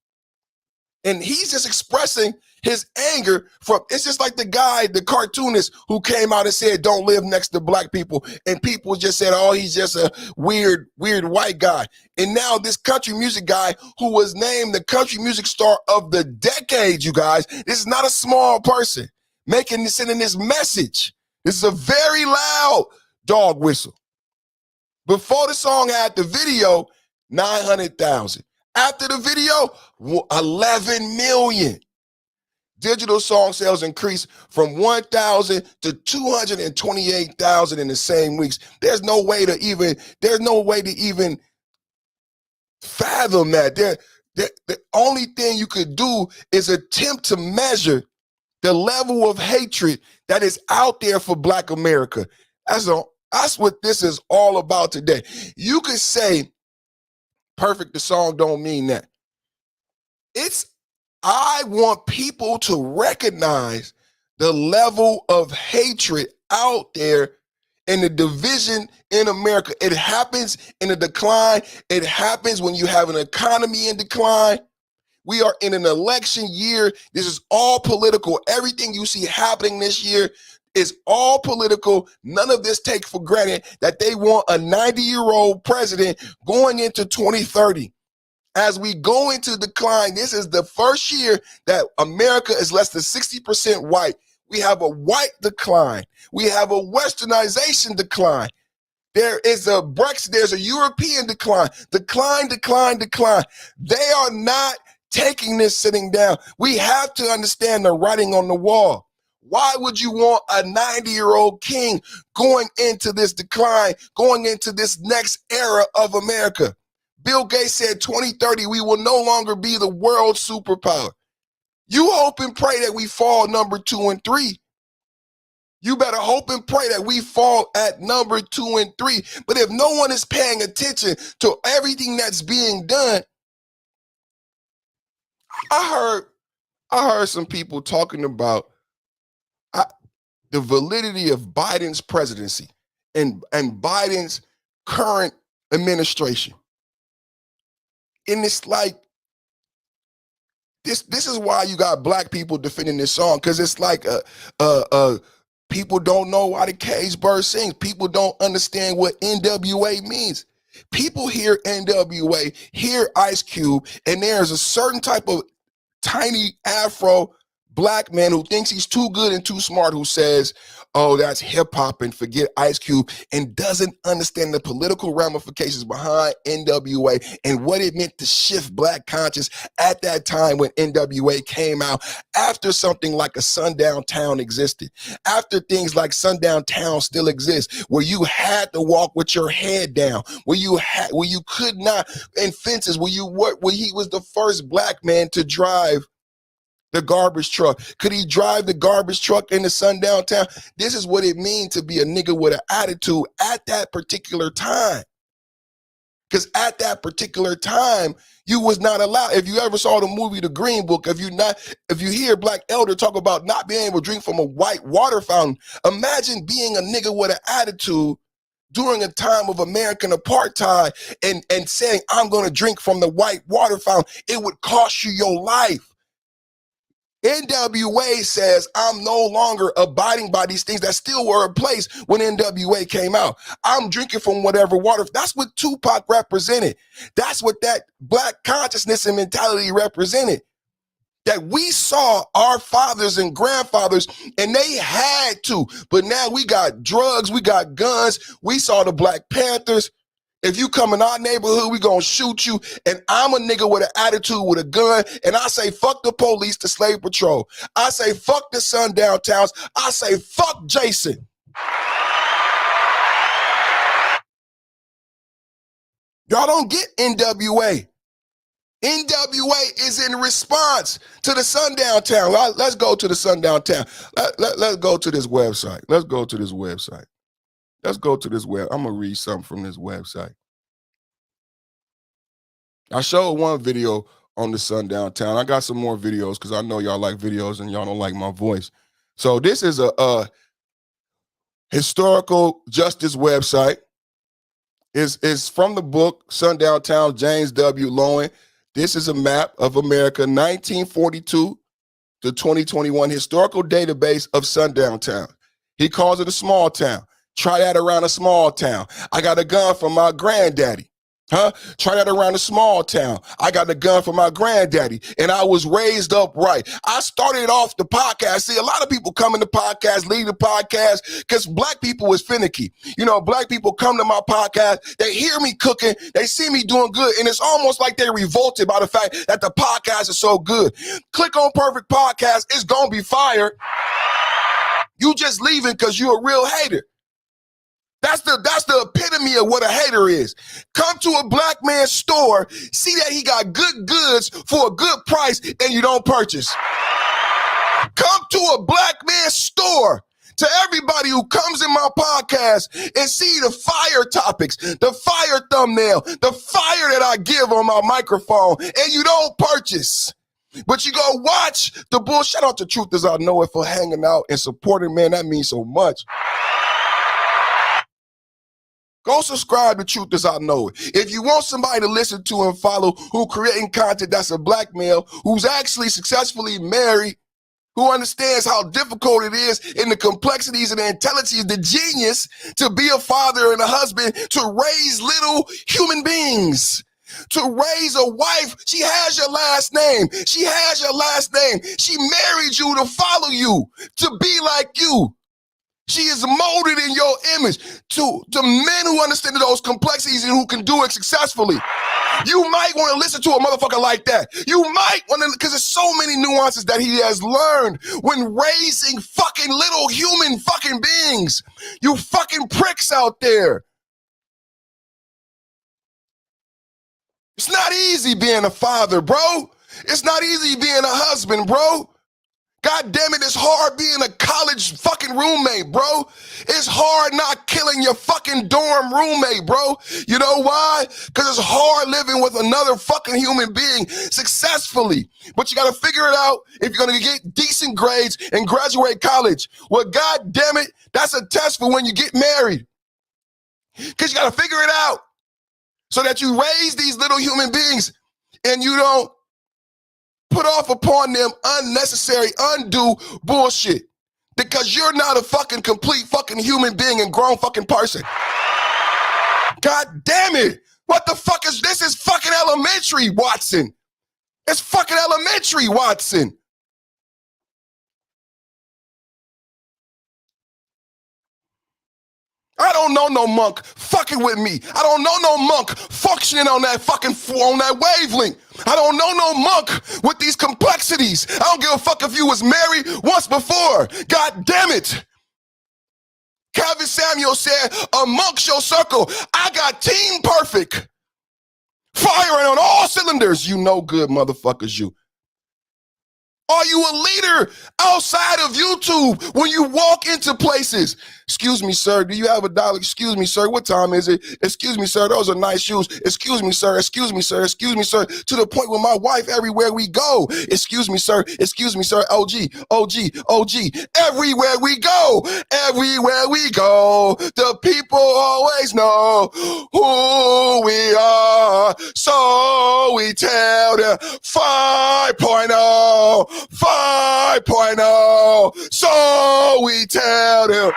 And he's just expressing his anger from, it's just like the guy, the cartoonist who came out and said, don't live next to black people. And people just said, oh, he's just a weird white guy. And now this country music guy who was named the country music star of the decade, you guys, this is not a small person sending this message. This is a very loud dog whistle. Before the song had the video, 900,000. After the video, 11 million. Digital song sales increased from 1,000 to 228,000 in the same weeks. There's no way to even fathom that. The only thing you could do is attempt to measure the level of hatred that is out there for Black America. That's what this is all about today. You could say, perfect, the song don't mean that. I want people to recognize the level of hatred out there and the division in America. It happens in a decline. It happens when you have an economy in decline. We are in an election year. This is all political. Everything you see happening this year is all political. None of this take for granted that they want a 90-year-old president going into 2030. As we go into decline, this is the first year that America is less than 60% white. We have a white decline. We have a westernization decline. There is a Brexit, there's a European decline. Decline. They are not taking this sitting down. We have to understand the writing on the wall. Why would you want a 90-year-old king going into this decline, going into this next era of America? Bill Gates said 2030, we will no longer be the world superpower. You hope and pray that we fall number 2 and 3. You better hope and pray that we fall at number 2 and 3. But if no one is paying attention to everything that's being done, I heard some people talking about the validity of Biden's presidency and Biden's current administration. And it's like, this is why you got Black people defending this song, because it's like people don't know why the caged bird sings. People don't understand what NWA means. People hear NWA, hear Ice Cube, and there's a certain type of tiny Afro Black man who thinks he's too good and too smart, who says, oh, that's hip hop and forget Ice Cube, and doesn't understand the political ramifications behind NWA and what it meant to shift Black conscience at that time when NWA came out, after something like a Sundown Town existed, after things like Sundown Town still exist, where you had to walk with your head down, where you could not, in fences, where he was the first Black man to drive the garbage truck. Could he drive the garbage truck in the Sundown Town? This is what it means to be a nigga with an attitude at that particular time. Because at that particular time, you was not allowed. If you ever saw the movie The Green Book, if you hear Black Elder talk about not being able to drink from a white water fountain, imagine being a nigga with an attitude during a time of American apartheid and saying, I'm going to drink from the white water fountain. It would cost you your life. NWA says, I'm no longer abiding by these things that still were in place when NWA came out. I'm drinking from whatever water. That's what Tupac represented. That's what that Black consciousness and mentality represented. That we saw our fathers and grandfathers, and they had to. But now we got drugs, we got guns. We saw the Black Panthers. If you come in our neighborhood, we gonna shoot you. And I'm a nigga with an attitude with a gun. And I say, fuck the police, the slave patrol. I say, fuck the Sundown Towns. I say, fuck Jason. Y'all don't get NWA. NWA is in response to the Sundown Town. Let's go to the Sundown Town. Let's go to this website. Let's go to this website. Let's go to this web. I'm going to read something from this website. I showed one video on the Sundown Town. I got some more videos because I know y'all like videos and y'all don't like my voice. So this is a historical justice website. Is from the book Sundown Town, James W. Lowen. This is a map of America, 1942 to 2021, historical database of Sundown Town. He calls it a small town. Try that around a small town. I got a gun from my granddaddy. Try that around a small town. I got a gun from my granddaddy, and I was raised up right. I started off the podcast. See, a lot of people come in the podcast, leave the podcast, because black people is finicky. You know, black people come to my podcast, they hear me cooking, they see me doing good, and it's almost like they're revolted by the fact that the podcast is so good. Click on Perfect Podcast, it's gonna be fired. You just leaving because you're a real hater. That's the epitome of what a hater is. Come to a black man's store, see that he got good goods for a good price, and you don't purchase. Come to a black man's store. To everybody who comes in my podcast and see the fire topics, the fire thumbnail, the fire that I give on my microphone, and you don't purchase. But you go watch the bull. Shout out to Truth As I Know It for hanging out and supporting, man. That means so much. Go subscribe to Truth As I Know It. If you want somebody to listen to and follow who creating content that's a black male, who's actually successfully married, who understands how difficult it is and the complexities and the intelligence, the genius to be a father and a husband, to raise little human beings, to raise a wife. She has your last name. She has your last name. She married you to follow you, to be like you. She is molded in your image. To men who understand those complexities and who can do it successfully. You might want to listen to a motherfucker like that. You might want to, because there's so many nuances that he has learned when raising fucking little human fucking beings. You fucking pricks out there. It's not easy being a father, bro. It's not easy being a husband, bro. God damn it, it's hard being a college fucking roommate, bro. It's hard not killing your fucking dorm roommate, bro. You know why? Because it's hard living with another fucking human being successfully. But you got to figure it out if you're going to get decent grades and graduate college. Well, God damn it, that's a test for when you get married. Because you got to figure it out so that you raise these little human beings and you don't put off upon them unnecessary, undue bullshit. Because you're not a fucking complete fucking human being and grown fucking person. God damn it. What the fuck is this? Is fucking elementary, Watson. It's fucking elementary, Watson. I don't know no monk fucking with me. I don't know no monk functioning on that fucking, on that wavelength. I don't know no monk with these complexities. I don't give a fuck if you was married once before. God damn it. Calvin Samuel said, amongst your circle, I got team perfect. Firing on all cylinders. You know good motherfuckers, you. Are you a leader outside of YouTube when you walk into places? Excuse me, sir, do you have $1? Excuse me, sir, what time is it? Excuse me, sir, those are nice shoes. Excuse me, sir, excuse me, sir, excuse me, sir. To the point where my wife, everywhere we go. Excuse me, sir, OG, everywhere we go. Everywhere we go, the people always know who we are. So we tell them 5.0. 5.0, so we tell them.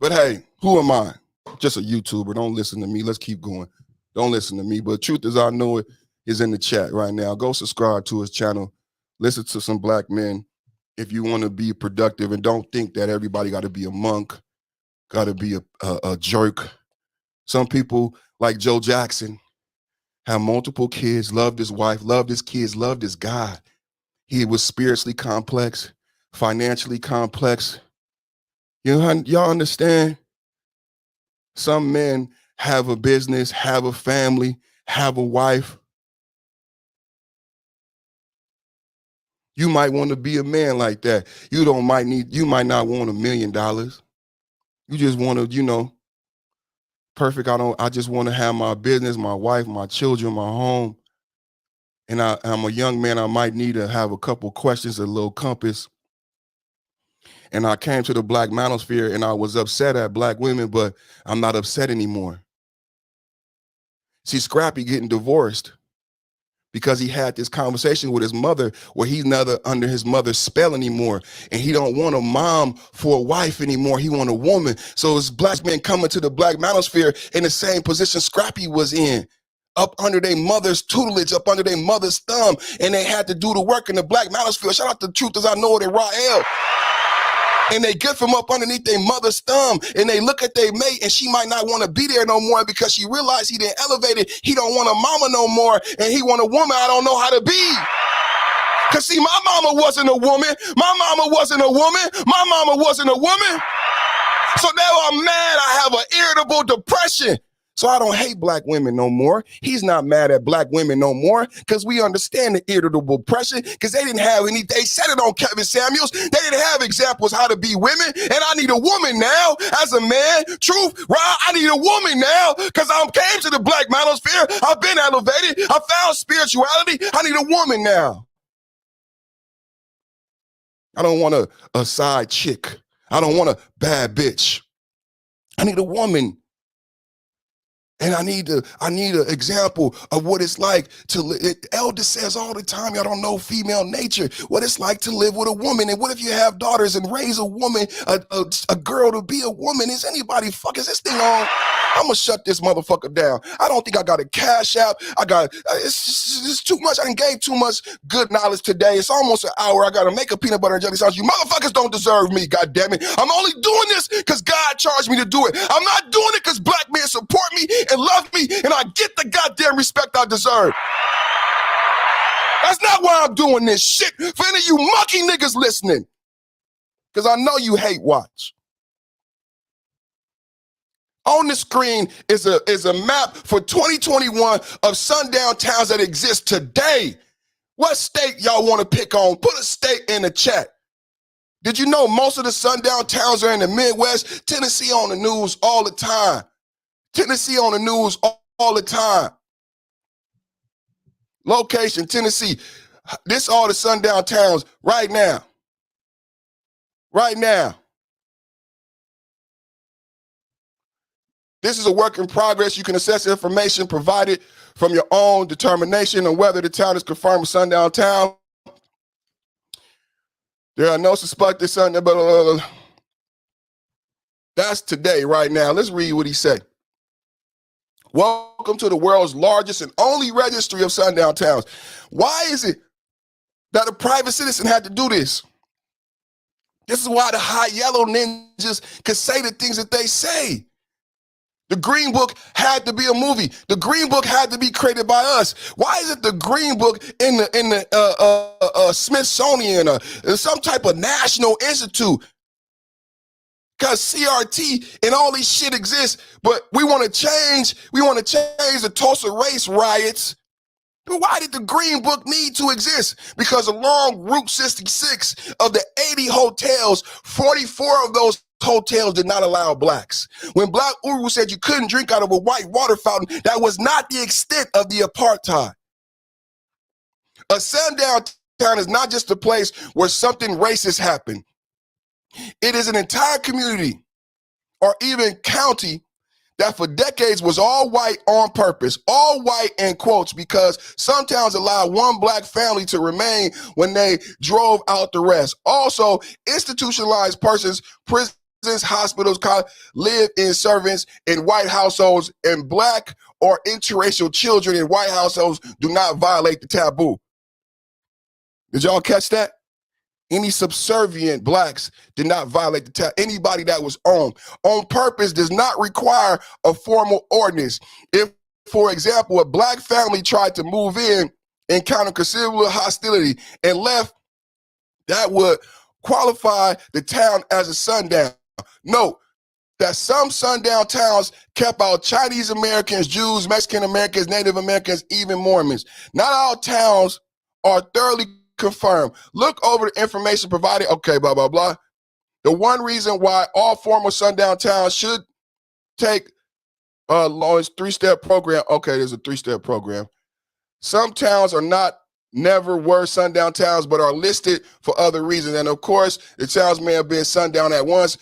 But hey, who am I? Just a YouTuber. Don't listen to me. Let's keep going. Don't listen to me. But Truth As I Know It is in the chat right now. Go subscribe to his channel. Listen to some black men if you want to be productive, and don't think that everybody got to be a monk, got to be a jerk. Some people like Joe Jackson have multiple kids, loved his wife, loved his kids, loved his God. He was spiritually complex, financially complex. Y'all understand? Some men have a business, have a family, have a wife. You might want to be a man like that. You might not want $1 million. You just want to, perfect. I just want to have my business, my wife, my children, my home. And I'm a young man. I might need to have a couple questions, a little compass. And I came to the Black manosphere and I was upset at Black women, but I'm not upset anymore. See, Scrappy getting divorced because he had this conversation with his mother where he's not under his mother's spell anymore. And he don't want a mom for a wife anymore. He want a woman. So it's Black men coming to the Black manosphere in the same position Scrappy was in, up under their mother's tutelage, up under their mother's thumb. And they had to do the work in the Black manosphere. Shout out to Truth As I Know It and Rael. And they get from up underneath their mother's thumb and they look at their mate and she might not want to be there no more because she realized he didn't elevate it. He don't want a mama no more and he want a woman I don't know how to be. Because see, my mama wasn't a woman. My mama wasn't a woman. My mama wasn't a woman. So now I'm mad. I have an irritable depression. So I don't hate Black women no more. He's not mad at Black women no more because we understand the irritable depression because they didn't have any, they said it on Kevin Samuels. They didn't have examples how to be women. And I need a woman now as a man. Truth, right? I need a woman now because I came to the Black manosphere. I've been elevated. I found spirituality. I need a woman now. I don't want a side chick. I don't want a bad bitch. I need a woman. And I need an example of what it's like to live. Elder says all the time, y'all don't know female nature, what it's like to live with a woman. And what if you have daughters and raise a woman, a girl to be a woman? Is anybody is this thing on? I'm gonna shut this motherfucker down. I don't think I got a cash out. It's too much. I done gave too much good knowledge today. It's almost an hour. I gotta make a peanut butter and jelly sandwich. You motherfuckers don't deserve me, goddammit. I'm only doing this because God charged me to do it. I'm not doing it because Black men support me and love me and I get the goddamn respect I deserve. That's not why I'm doing this shit. For any of you mucky niggas listening, because I know you hate watch. On the screen is a map for 2021 of sundown towns that exist today. What state y'all want to pick on? Put a state in the chat. Did you know most of the sundown towns are in the Midwest? Tennessee on the news all the time. Tennessee on the news all the time. Location, Tennessee. This all the sundown towns right now. Right now. This is a work in progress. You can assess information provided from your own determination on whether the town is confirmed with sundown town. There are no suspected sundown, blah, blah, blah. That's today, right now. Let's read what he said. Welcome to the world's largest and only registry of sundown towns. Why is it that a private citizen had to do this? This is why the high yellow ninjas could say the things that they say. The Green Book had to be a movie. The Green Book had to be created by us. Why is it the Green Book in the Smithsonian or some type of national institute? Because CRT and all these shit exists, but we want to change the Tulsa race riots. But why did the Green Book need to exist? Because along Route 66 of the 80 hotels, 44 of those hotels did not allow Blacks. When Black Uru said you couldn't drink out of a white water fountain, that was not the extent of the apartheid. A sundown town is not just a place where something racist happened. It is an entire community or even county that for decades was all white on purpose, all white in quotes, because some towns allowed one Black family to remain when they drove out the rest. Also, institutionalized persons, prisons, hospitals, live in servants in white households, and Black or interracial children in white households do not violate the taboo. Did y'all catch that? Any subservient Blacks did not violate the taboo. Anybody that was on purpose does not require a formal ordinance. If, for example, a Black family tried to move in, encountered considerable hostility, and left, that would qualify the town as a sundown. Note that some sundown towns kept out Chinese Americans, Jews, Mexican Americans, Native Americans, even Mormons. Not all towns are thoroughly confirmed. Look over the information provided. Okay, blah, blah, blah. The one reason why all former sundown towns should take It's 3-step program. Okay, there's a 3-step program. Some towns are never were sundown towns, but are listed for other reasons. And of course, the towns may have been sundown at once,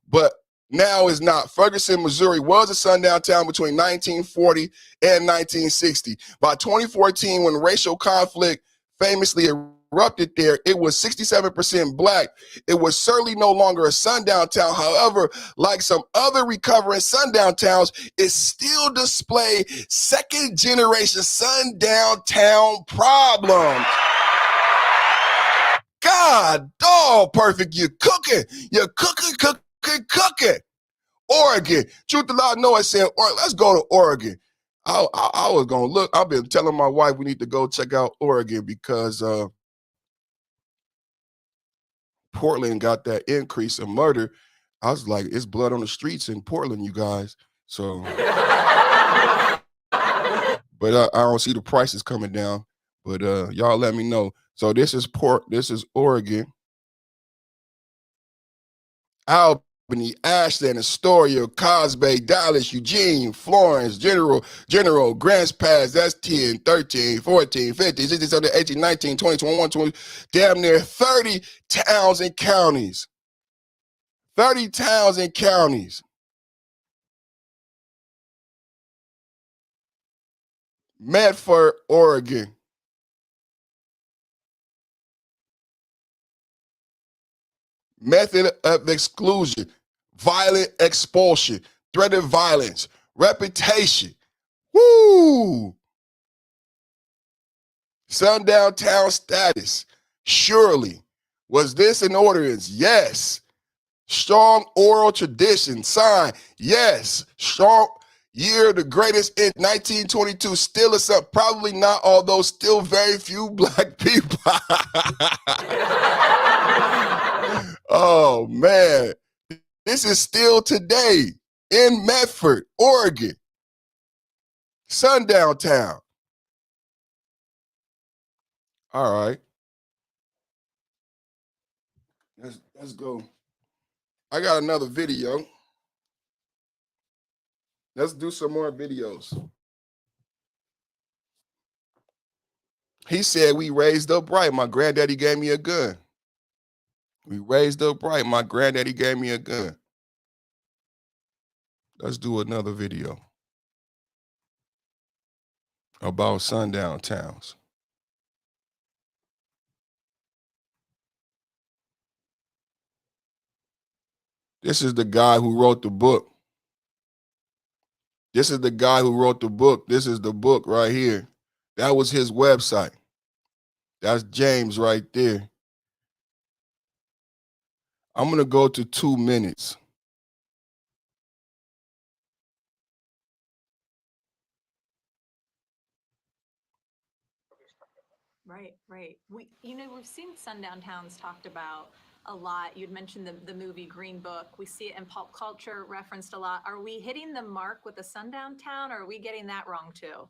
but now is not. Ferguson, Missouri was a sundown town between 1940 and 1960. By 2014, when racial conflict famously erupted there, it was 67% black. It was certainly no longer a sundown town. However, like some other recovering sundown towns, it still displayed second-generation sundown town problems. God, dog, perfect. You're cooking. You're cooking. Oregon. Truth to lie, no, I said, let's go to Oregon. I was going to look. I've been telling my wife we need to go check out Oregon because Portland got that increase in murder. I was like, it's blood on the streets in Portland, you guys. So, but I don't see the prices coming down. But y'all let me know. So this is Oregon. Albany, Ashland, Astoria, Cosby, Dallas, Eugene, Florence, General, Grants Pass, that's 10, 13, 14, 15, 16, 17, 18, 19, 20, 21, 20, damn near 30 towns and counties. 30 towns and counties. Medford, Oregon. Method of exclusion, violent expulsion, threat of violence, reputation. Woo! Sundown town status. Surely. Was this an ordinance? Yes. Strong oral tradition. Sign. Yes. Strong year, the greatest in 1922. Still is up. Probably not, although still very few black people. Oh, man. This is still today in Medford, Oregon. Sundown town. All right. Let's go. I got another video. Let's do some more videos. He said, we raised up right. My granddaddy gave me a gun. We raised up right. My granddaddy gave me a gun. Let's do another video about sundown towns. This is the guy who wrote the book. This is the guy who wrote the book. This is the book right here. That was his website. That's James right there. I'm going to go to 2 minutes. Right. We've seen sundown towns talked about a lot. You'd mentioned the movie Green Book. We see it in pop culture referenced a lot. Are we hitting the mark with a sundown town, or are we getting that wrong too?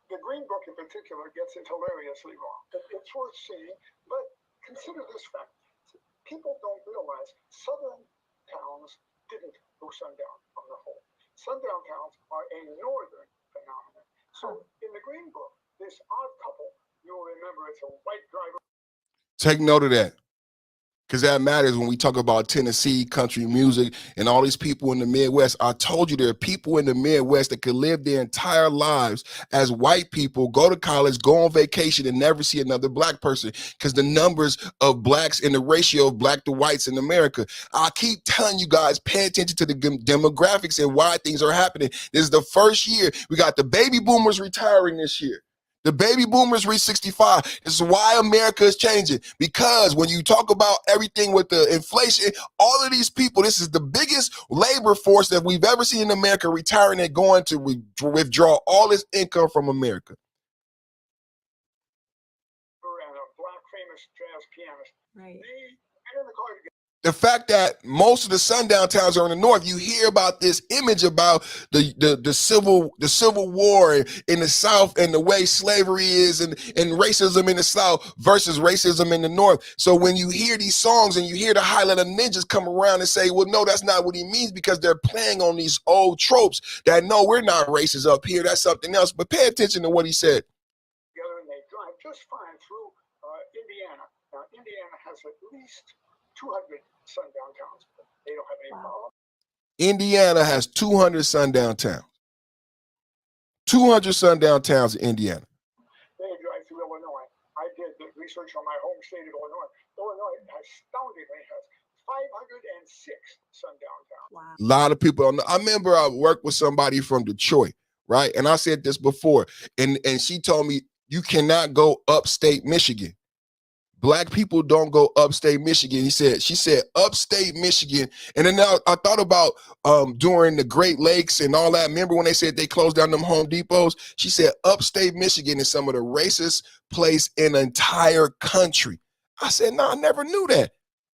The Green Book in particular gets it hilariously wrong. It's worth seeing, but consider this fact. People don't realize southern towns didn't go sundown on the whole. Sundown towns are a northern phenomenon. So in the Green Book, this odd couple, you'll remember it's a white driver. Take note of that, because that matters when we talk about Tennessee, country music, and all these people in the Midwest. I told you there are people in the Midwest that could live their entire lives as white people, go to college, go on vacation, and never see another black person, because the numbers of blacks and the ratio of black to whites in America. I keep telling you guys, pay attention to the demographics and why things are happening. This is the first year. We got the baby boomers retiring this year. The baby boomers reach 65. This is why America is changing. Because when you talk about everything with the inflation, all of these people, this is the biggest labor force that we've ever seen in America retiring and going to withdraw all this income from America. And a black famous jazz pianist. Right. They get in the car together. The fact that most of the sundown towns are in the north, you hear about this image about the civil war in the south and the way slavery is and racism in the south versus racism in the north. So when you hear these songs and you hear the Highlander ninjas come around and say, well, no, that's not what he means, because they're playing on these old tropes that, no, we're not racist up here, that's something else. But pay attention to what he said. Together, and they drive just fine through Indiana. Now, Indiana has at least 200 sundown towns. They don't have any problem. Indiana has 200 sundown towns. 200 sundown towns in Indiana. They drive through Illinois. I did the research on my home state of Illinois. Illinois astoundingly has 506 sundown towns. Wow. A lot of people don't know. I remember I worked with somebody from Detroit, right? And I said this before, and she told me, you cannot go upstate Michigan. Black people don't go upstate Michigan. She said upstate Michigan. And then I thought about during the Great Lakes and all that. Remember when they said they closed down them Home Depots? She said upstate Michigan is some of the racist place in the entire country. I said, no, I never knew that.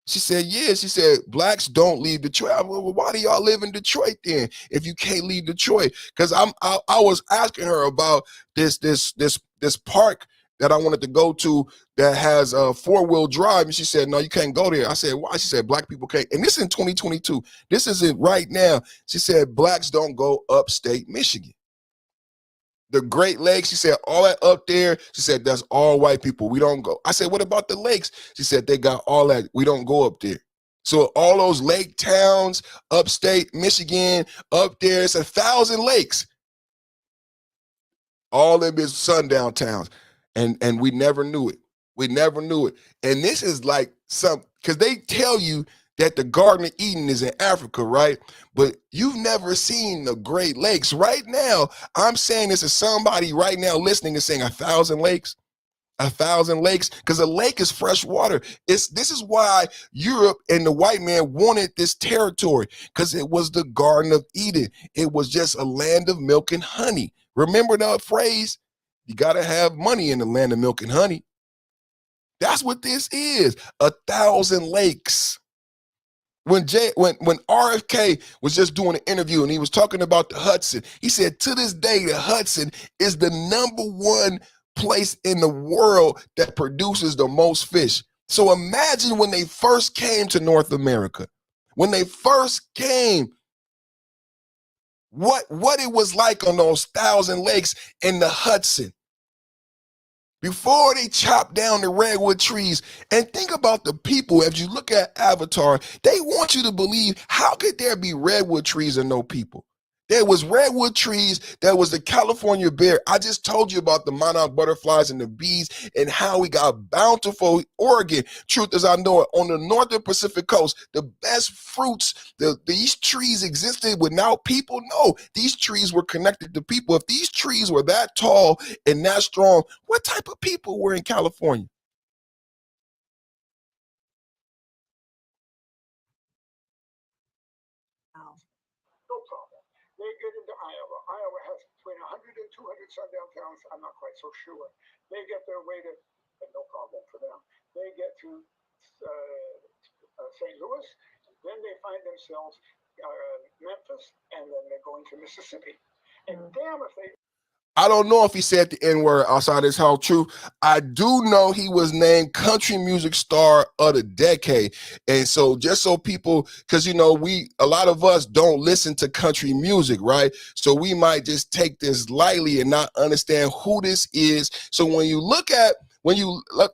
She said, yeah. She said, blacks don't leave Detroit. I went, well, why do y'all live in Detroit then if you can't leave Detroit? Because I was asking her about this park that I wanted to go to that has a 4-wheel drive. And she said, no, you can't go there. I said, why? She said, black people can't. And this is in 2022. This isn't right now. She said, blacks don't go upstate Michigan. The Great Lakes, she said, all that up there, she said, that's all white people. We don't go. I said, what about the lakes? She said, they got all that. We don't go up there. So all those lake towns, upstate Michigan, up there, it's 1,000 lakes. All of them is sundown towns. And we never knew it. We never knew it. And this is like because they tell you that the Garden of Eden is in Africa, right? But you've never seen the Great Lakes. Right now, I'm saying this to somebody right now listening and saying 1,000 lakes. 1,000 lakes, because a lake is fresh water. This is why Europe and the white man wanted this territory, because it was the Garden of Eden. It was just a land of milk and honey. Remember that phrase? You got to have money in the land of milk and honey. That's what this is, 1,000 lakes. When RFK was just doing an interview and he was talking about the Hudson, he said to this day, the Hudson is the #1 place in the world that produces the most fish. So imagine when they first came to North America, when they first came, what it was like on those 1,000 lakes in the Hudson before they chopped down the redwood trees. And think about the people. As you look at Avatar, they want you to believe, how could there be redwood trees and no people? There was redwood trees. There was the California bear. I just told you about the monarch butterflies and the bees and how we got bountiful Oregon. Truth as I know it, on the northern Pacific coast, the best fruits, these trees existed without people? No, these trees were connected to people. If these trees were that tall and that strong, what type of people were in California? No problem. They get into Iowa. Iowa has between 100 and 200 sundown towns. I'm not quite so sure. They get their way to, and no problem for them. They get to St. Louis, then they find themselves Memphis, and then they're going to Mississippi. And damn if they. I don't know if he said the N-word outside his house. True. I do know he was named Country Music Star of the Decade. And so just so people, because, you know, a lot of us don't listen to country music, right? So we might just take this lightly and not understand who this is. So when you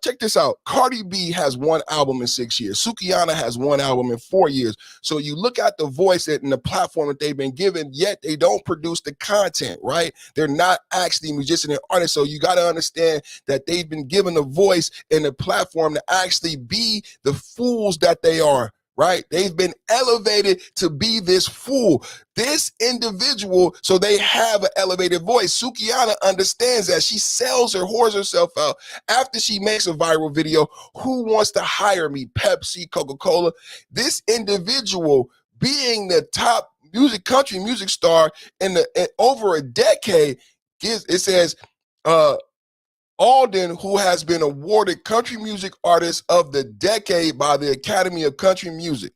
check this out, Cardi B has 1 album in 6 years. Sukihana has 1 album in 4 years. So you look at the voice and the platform that they've been given, yet they don't produce the content, right? They're not actually musicians and artists. So you got to understand that they've been given a voice and a platform to actually be the fools that they are. Right? They've been elevated to be this fool, this individual, so they have an elevated voice. Sukihana understands that. She whores herself out after she makes a viral video. Who wants to hire me? Pepsi, Coca-Cola. This individual being the top country music star in over a decade, it says, Aldean, who has been awarded Country Music Artist of the Decade by the Academy of Country Music.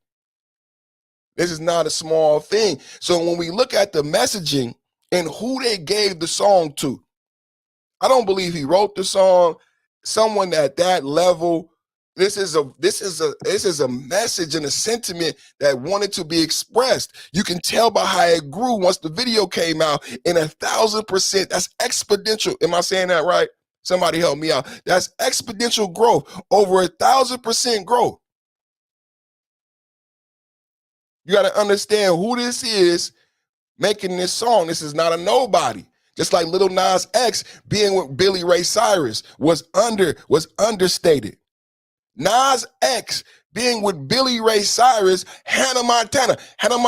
This is not a small thing. So when we look at the messaging and who they gave the song to, I don't believe he wrote the song. Someone at that level, this is a message and a sentiment that wanted to be expressed. You can tell by how it grew once the video came out in 1,000%. That's exponential. Am I saying that right? Somebody help me out. That's exponential growth, over 1,000% growth. You got to understand who this is making this song. This is not a nobody. Just like Lil Nas X being with Billy Ray Cyrus was understated. Nas X being with Billy Ray Cyrus, Hannah Montana. Hello?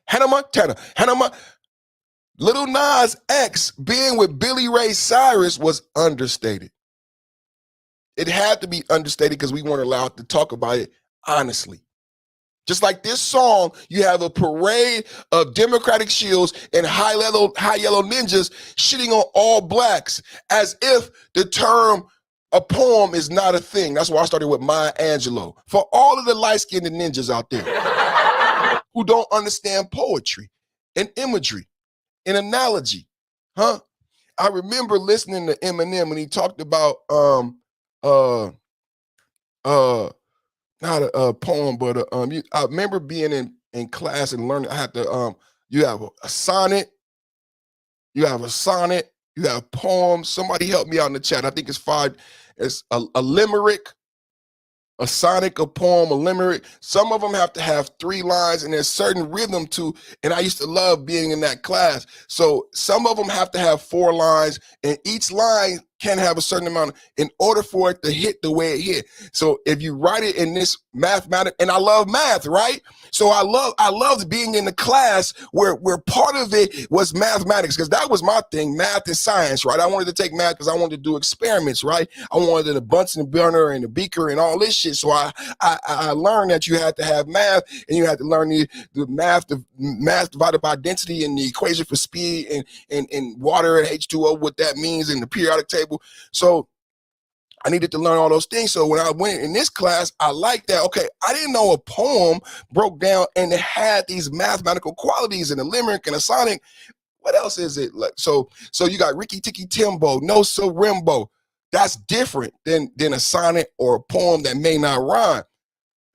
Hannah Montana. Lil Nas X being with Billy Ray Cyrus was understated. It had to be understated because we weren't allowed to talk about it honestly. Just like this song, you have a parade of Democratic shields and high yellow ninjas shitting on all blacks as if the term a poem is not a thing. That's why I started with Maya Angelou. For all of the light-skinned ninjas out there who don't understand poetry and imagery and analogy, huh? I remember listening to Eminem when he talked about not a poem, but I remember being in class and learning. I had to you have a sonnet, you have poems. Somebody help me out in the chat. I think it's 5. It's a limerick, a sonnet, a poem, a limerick. Some of them have to have 3 lines and there's certain rhythm to, and I used to love being in that class. So some of them have to have 4 lines and each line can have a certain amount in order for it to hit the way it hit. So if you write it in this mathematics, and I love math, right? So I loved being in the class where part of it was mathematics, because that was my thing, math and science, right? I wanted to take math because I wanted to do experiments, right? I wanted the Bunsen burner and the beaker and all this shit. So I learned that you had to have math, and you had to learn the math divided by density and the equation for speed and water and H2O, what that means in the periodic table. So I needed to learn all those things. So when I went in this class, I liked that. Okay, I didn't know a poem broke down and it had these mathematical qualities and a limerick and a sonnet. What else is it? Like, so you got Ricky Tikki Timbo, No So Rimbo. That's different than a sonnet or a poem that may not rhyme.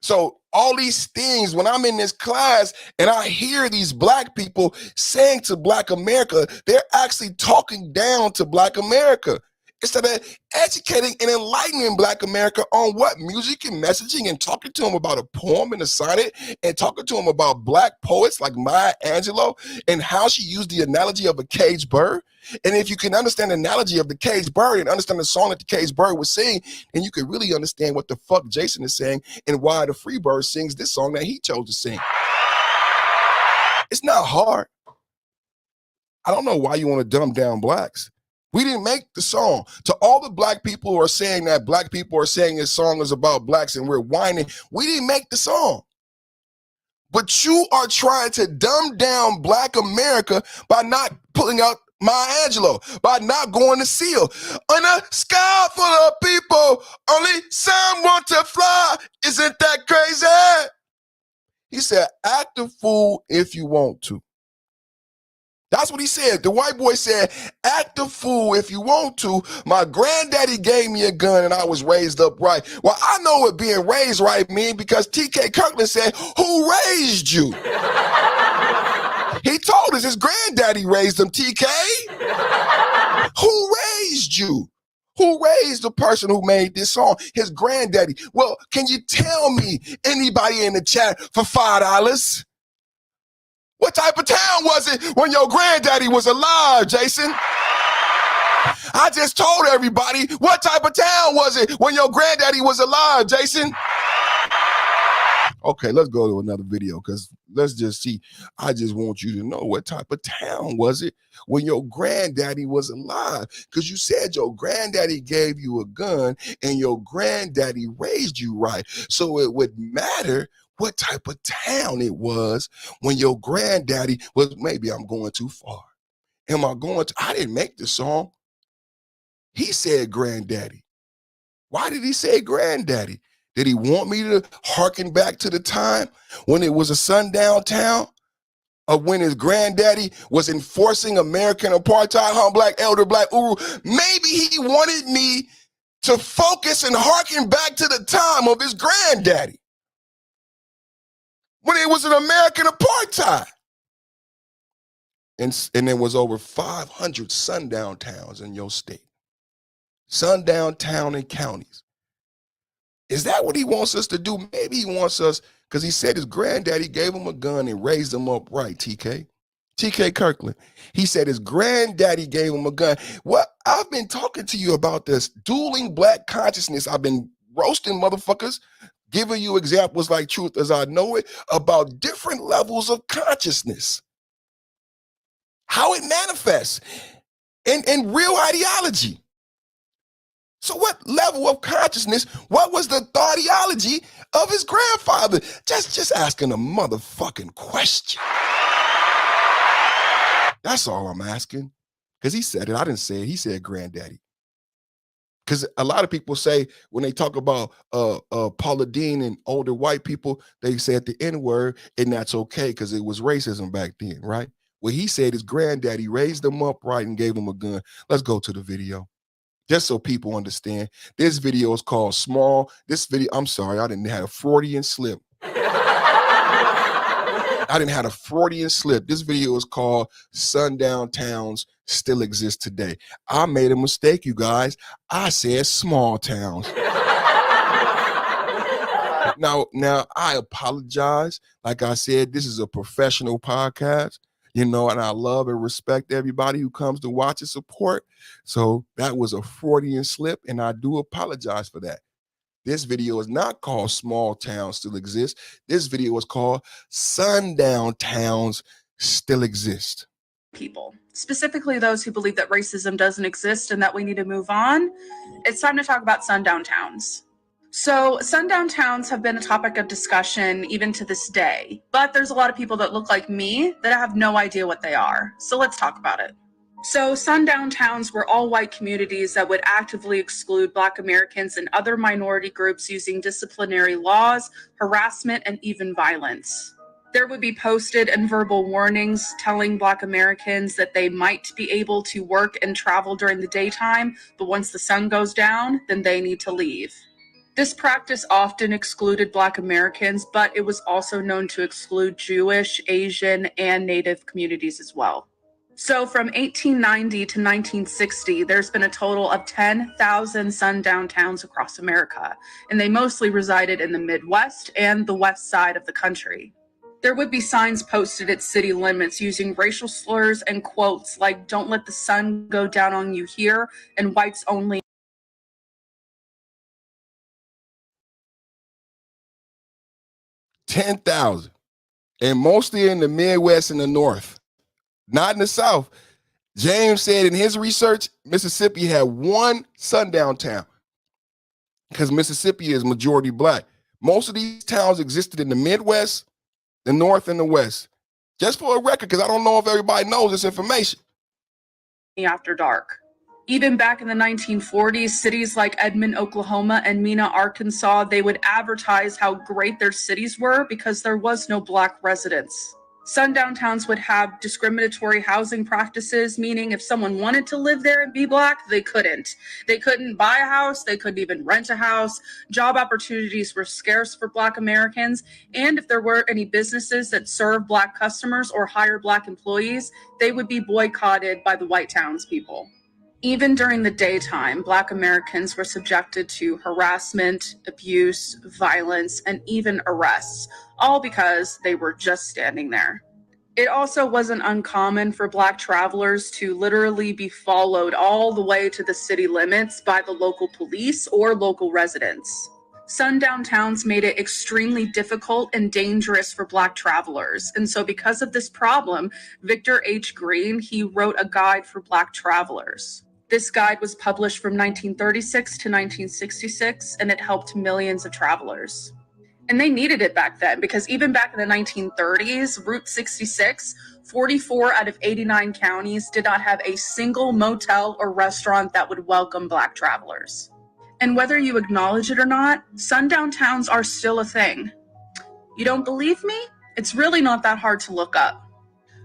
So all these things, when I'm in this class and I hear these black people saying to Black America, they're actually talking down to Black America instead of educating and enlightening Black America on what music and messaging, and talking to them about a poem and a sonnet, and talking to them about Black poets like Maya Angelou and how she used the analogy of a caged bird. And if you can understand the analogy of the caged bird and understand the song that the caged bird was singing, then you could really understand what the fuck Jason is saying and why the free bird sings this song that he chose to sing. It's not hard. I don't know why you want to dumb down blacks. We didn't make the song. To all the black people who are saying that black people are saying this song is about blacks and we're whining, we didn't make the song. But you are trying to dumb down Black America by not pulling out Maya Angelou, by not going to SEAL. On a sky full of people, only some want to fly. Isn't that crazy? He said, act a fool if you want to. That's what he said. The white boy said, act a fool if you want to. My granddaddy gave me a gun and I was raised up right. Well, I know what being raised right means, because T.K. Kirkland said, who raised you? He told us his granddaddy raised him, TK. Who raised you? Who raised the person who made this song? His granddaddy. Well, can you tell me, anybody in the chat, for $5? What type of town was it when your granddaddy was alive, Jason? I just told everybody, what type of town was it when your granddaddy was alive, Jason? Okay, let's go to another video, because let's just see. I just want you to know, what type of town was it when your granddaddy was alive? Because you said your granddaddy gave you a gun and your granddaddy raised you right. So it would matter what type of town it was when your granddaddy was, maybe I'm going too far. am I going to? I didn't make the song. He said granddaddy. Why did he say granddaddy? Did he want me to hearken back to the time when it was a sundown town? Or when his granddaddy was enforcing American apartheid on black elder, black Uru? Maybe he wanted me to focus and hearken back to the time of his granddaddy when it was an American apartheid. And there was over 500 sundown towns in your state. Sundown town and counties. Is that what he wants us to do? Maybe he wants us, because he said his granddaddy gave him a gun and raised him up right, TK Kirkland. He said his granddaddy gave him a gun. Well, I've been talking to you about this dueling black consciousness. I've been roasting motherfuckers, giving you examples like Truth as I Know It about different levels of consciousness, how it manifests in real ideology. So what level of consciousness, what was the thoughtiology of his grandfather? Just asking a motherfucking question. That's all I'm asking. Because he said it. I didn't say it. He said granddaddy. Because a lot of people say when they talk about Paula Deen and older white people, they said the N-word, and that's okay because it was racism back then, right? Well, he said his granddaddy raised him up right and gave him a gun. Let's go to the video. Just so people understand. This video is called Small. This video, I'm sorry, I didn't have a Freudian slip. I didn't have a Freudian slip. This video is called Sundown Towns Still Exist Today. I made a mistake, you guys. I said small towns. Now, I apologize. Like I said, this is a professional podcast, you know, and I love and respect everybody who comes to watch and support. So that was a Freudian slip, and I do apologize for that. This video is not called Small Towns Still Exist. This video is called Sundown Towns Still Exist. People, specifically those who believe that racism doesn't exist and that we need to move on. It's time to talk about sundown towns. So sundown towns have been a topic of discussion even to this day, but there's a lot of people that look like me that have no idea what they are. So let's talk about it. So sundown towns were all white communities that would actively exclude Black Americans and other minority groups using disciplinary laws, harassment, and even violence. There would be posted and verbal warnings telling Black Americans that they might be able to work and travel during the daytime, but once the sun goes down, then they need to leave. This practice often excluded Black Americans, but it was also known to exclude Jewish, Asian, and Native communities as well. So from 1890 to 1960, there's been a total of 10,000 sundown towns across America, and they mostly resided in the Midwest and the west side of the country. There would be signs posted at city limits using racial slurs and quotes like, "Don't let the sun go down on you here," and "Whites only." 10,000, and mostly in the Midwest and the North, not in the South. James said in his research, Mississippi had one sundown town because Mississippi is majority Black. Most of these towns existed in the Midwest, the North, and the West. Just for a record, because I don't know if everybody knows this information. After dark. Even back in the 1940s, cities like Edmond, Oklahoma, and Mena, Arkansas, they would advertise how great their cities were because there was no Black residents. Sundown towns would have discriminatory housing practices, meaning if someone wanted to live there and be Black, they couldn't. They couldn't buy a house, they couldn't even rent a house. Job opportunities were scarce for Black Americans, and if there were any businesses that served Black customers or hire Black employees, they would be boycotted by the white townspeople. Even during the daytime, Black Americans were subjected to harassment, abuse, violence, and even arrests, all because they were just standing there. It also wasn't uncommon for Black travelers to literally be followed all the way to the city limits by the local police or local residents. Sundown towns made it extremely difficult and dangerous for Black travelers. And so because of this problem, Victor H. Green, he wrote a guide for Black travelers. This guide was published from 1936 to 1966, and it helped millions of travelers. And they needed it back then because even back in the 1930s, Route 66 44 out of 89 counties did not have a single motel or restaurant that would welcome Black travelers. And whether you acknowledge it or not, sundown towns are still a thing. You don't believe me? It's really not that hard to look up.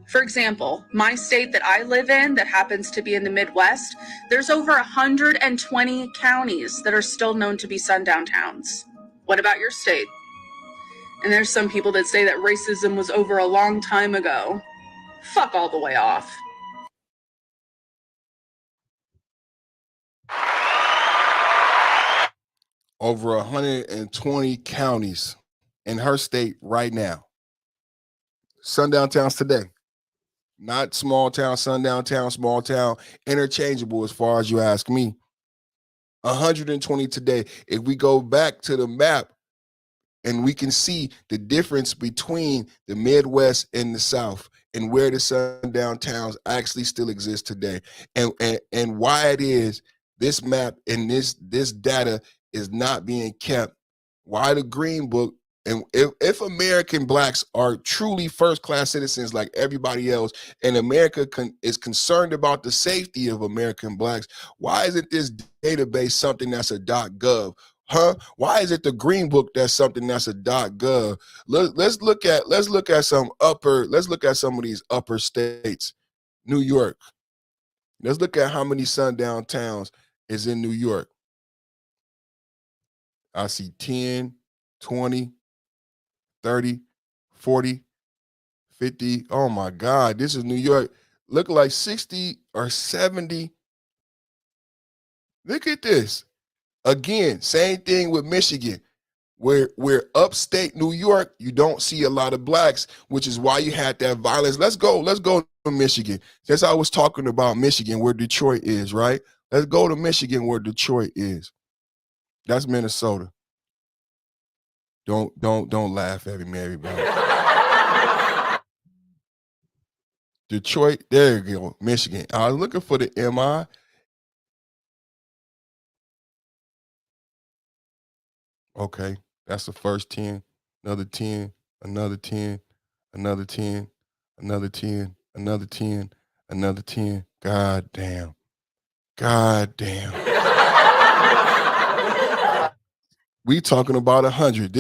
For example, my state that I live in, that happens to be in the Midwest, there's over 120 counties that are still known to be sundown towns. What about your state? And there's some people that say that racism was over a long time ago. Fuck all the way off. Over 120 counties in her state right now. Sundown towns today. Not small town, sundown town, small town, interchangeable as far as you ask me. 120 today. If we go back to the map and we can see the difference between the Midwest and the South and where the sundown towns actually still exist today, and why it is this map and this data is not being kept, why the Green Book, and if American Blacks are truly first-class citizens like everybody else, and America is concerned about the safety of American Blacks, why isn't this database something that's a .gov? Huh? Why is it the Green Book that's something that's a .gov? Let's look at some of these upper states. New York. Let's look at how many sundown towns is in New York. I see 10, 20, 30, 40, 50. Oh my God, this is New York. Look like 60 or 70. Look at this. Again, same thing with Michigan. Where upstate New York, you don't see a lot of blacks, which is why you had that violence. Let's go to Michigan. That's how I was talking about Michigan, where Detroit is, right? Let's go to Michigan, where Detroit is. That's Minnesota. Don't laugh at me, everybody. Detroit, there you go, Michigan. I was looking for the MI. Okay, that's the first 10, another 10, another 10, another 10, another 10, another 10, another 10. God damn. God damn. We talking about 100.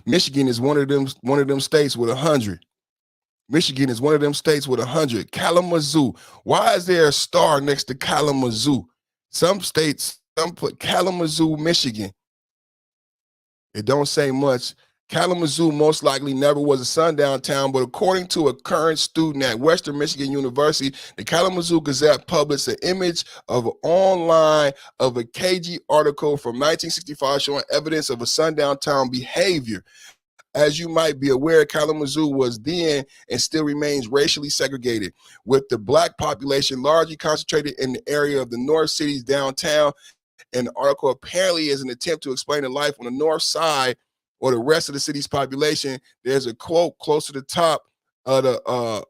Michigan is one of them states with 100. Michigan is one of them states with 100. Kalamazoo. Why is there a star next to Kalamazoo? Some states, some put Kalamazoo, Michigan. It don't say much. Kalamazoo most likely never was a sundown town, but according to a current student at Western Michigan University, the Kalamazoo Gazette published an image of online of a KG article from 1965 showing evidence of a sundown town behavior. As you might be aware, Kalamazoo was then and still remains racially segregated, with the black population largely concentrated in the area of the North City's downtown. And the article apparently is an attempt to explain the life on the north side or the rest of the city's population. There's a quote close to the top of the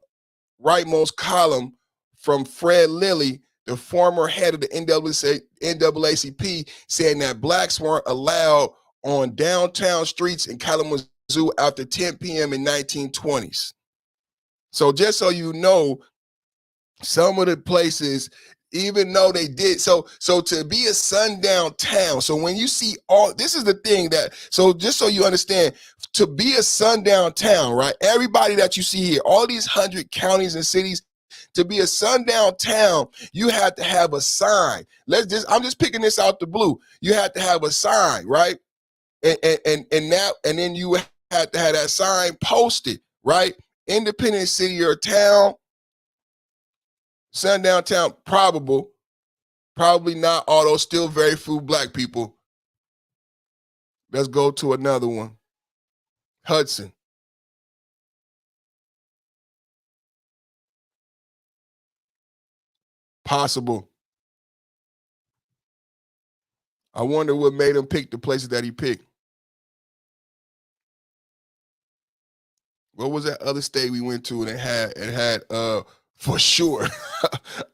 rightmost column from Fred Lilly, the former head of the NAACP, saying that blacks weren't allowed on downtown streets in Kalamazoo after 10 p.m. in 1920s. So just so you know, some of the places, even though they did, so to be a sundown town, so when you see all, this is the thing that, so just so you understand, to be a sundown town, right, everybody that you see here, all these 100 counties and cities, to be a sundown town, you have to have a sign. I'm just picking this out the blue. You have to have a sign, right? And then you have to have that sign posted, right? Independent city or town, sundown town, probably not, although still very few black people. Let's go to another one. Hudson. Possible. I wonder what made him pick the places that he picked. What was that other state we went to and it had for sure.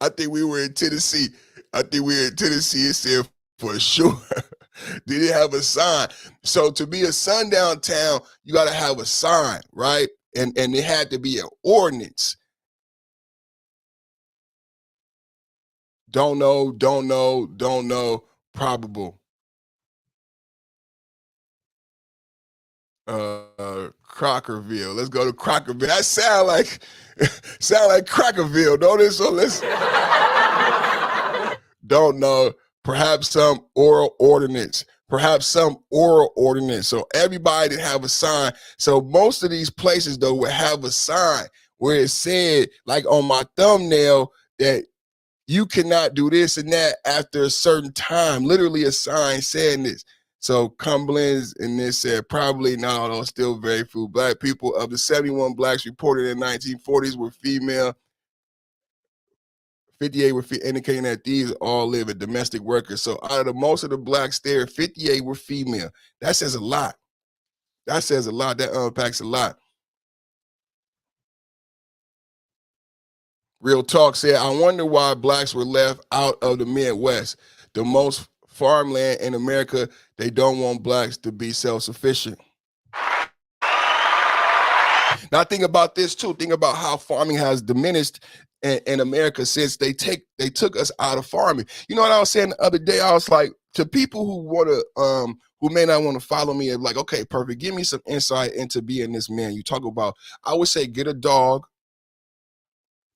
I think we were in Tennessee. It said for sure. Did it have a sign? So to be a sundown town, you got to have a sign, right? And it had to be an ordinance. Don't know, probable. Crockerville. Let's go to Crockerville. That sound like Crockerville, don't it? So let's don't know. Perhaps some oral ordinance. So everybody didn't have a sign. So most of these places though would have a sign where it said, like on my thumbnail, that you cannot do this and that after a certain time. Literally a sign saying this. So Cumberland's and this said probably not, although still very few black people. Of the 71 blacks reported in 1940s were female, 58 were indicating that these all live as domestic workers. So out of the most of the blacks there, 58 were female. That says a lot. That unpacks a lot. Real Talk said, I wonder why blacks were left out of the Midwest. The most farmland in America, they don't want blacks to be self-sufficient. Now think about this too. Think about how farming has diminished in America since they took us out of farming. You know what I was saying the other day? I was like, to people who may not want to follow me, like, okay, perfect. Give me some insight into being this man you talk about. I would say get a dog.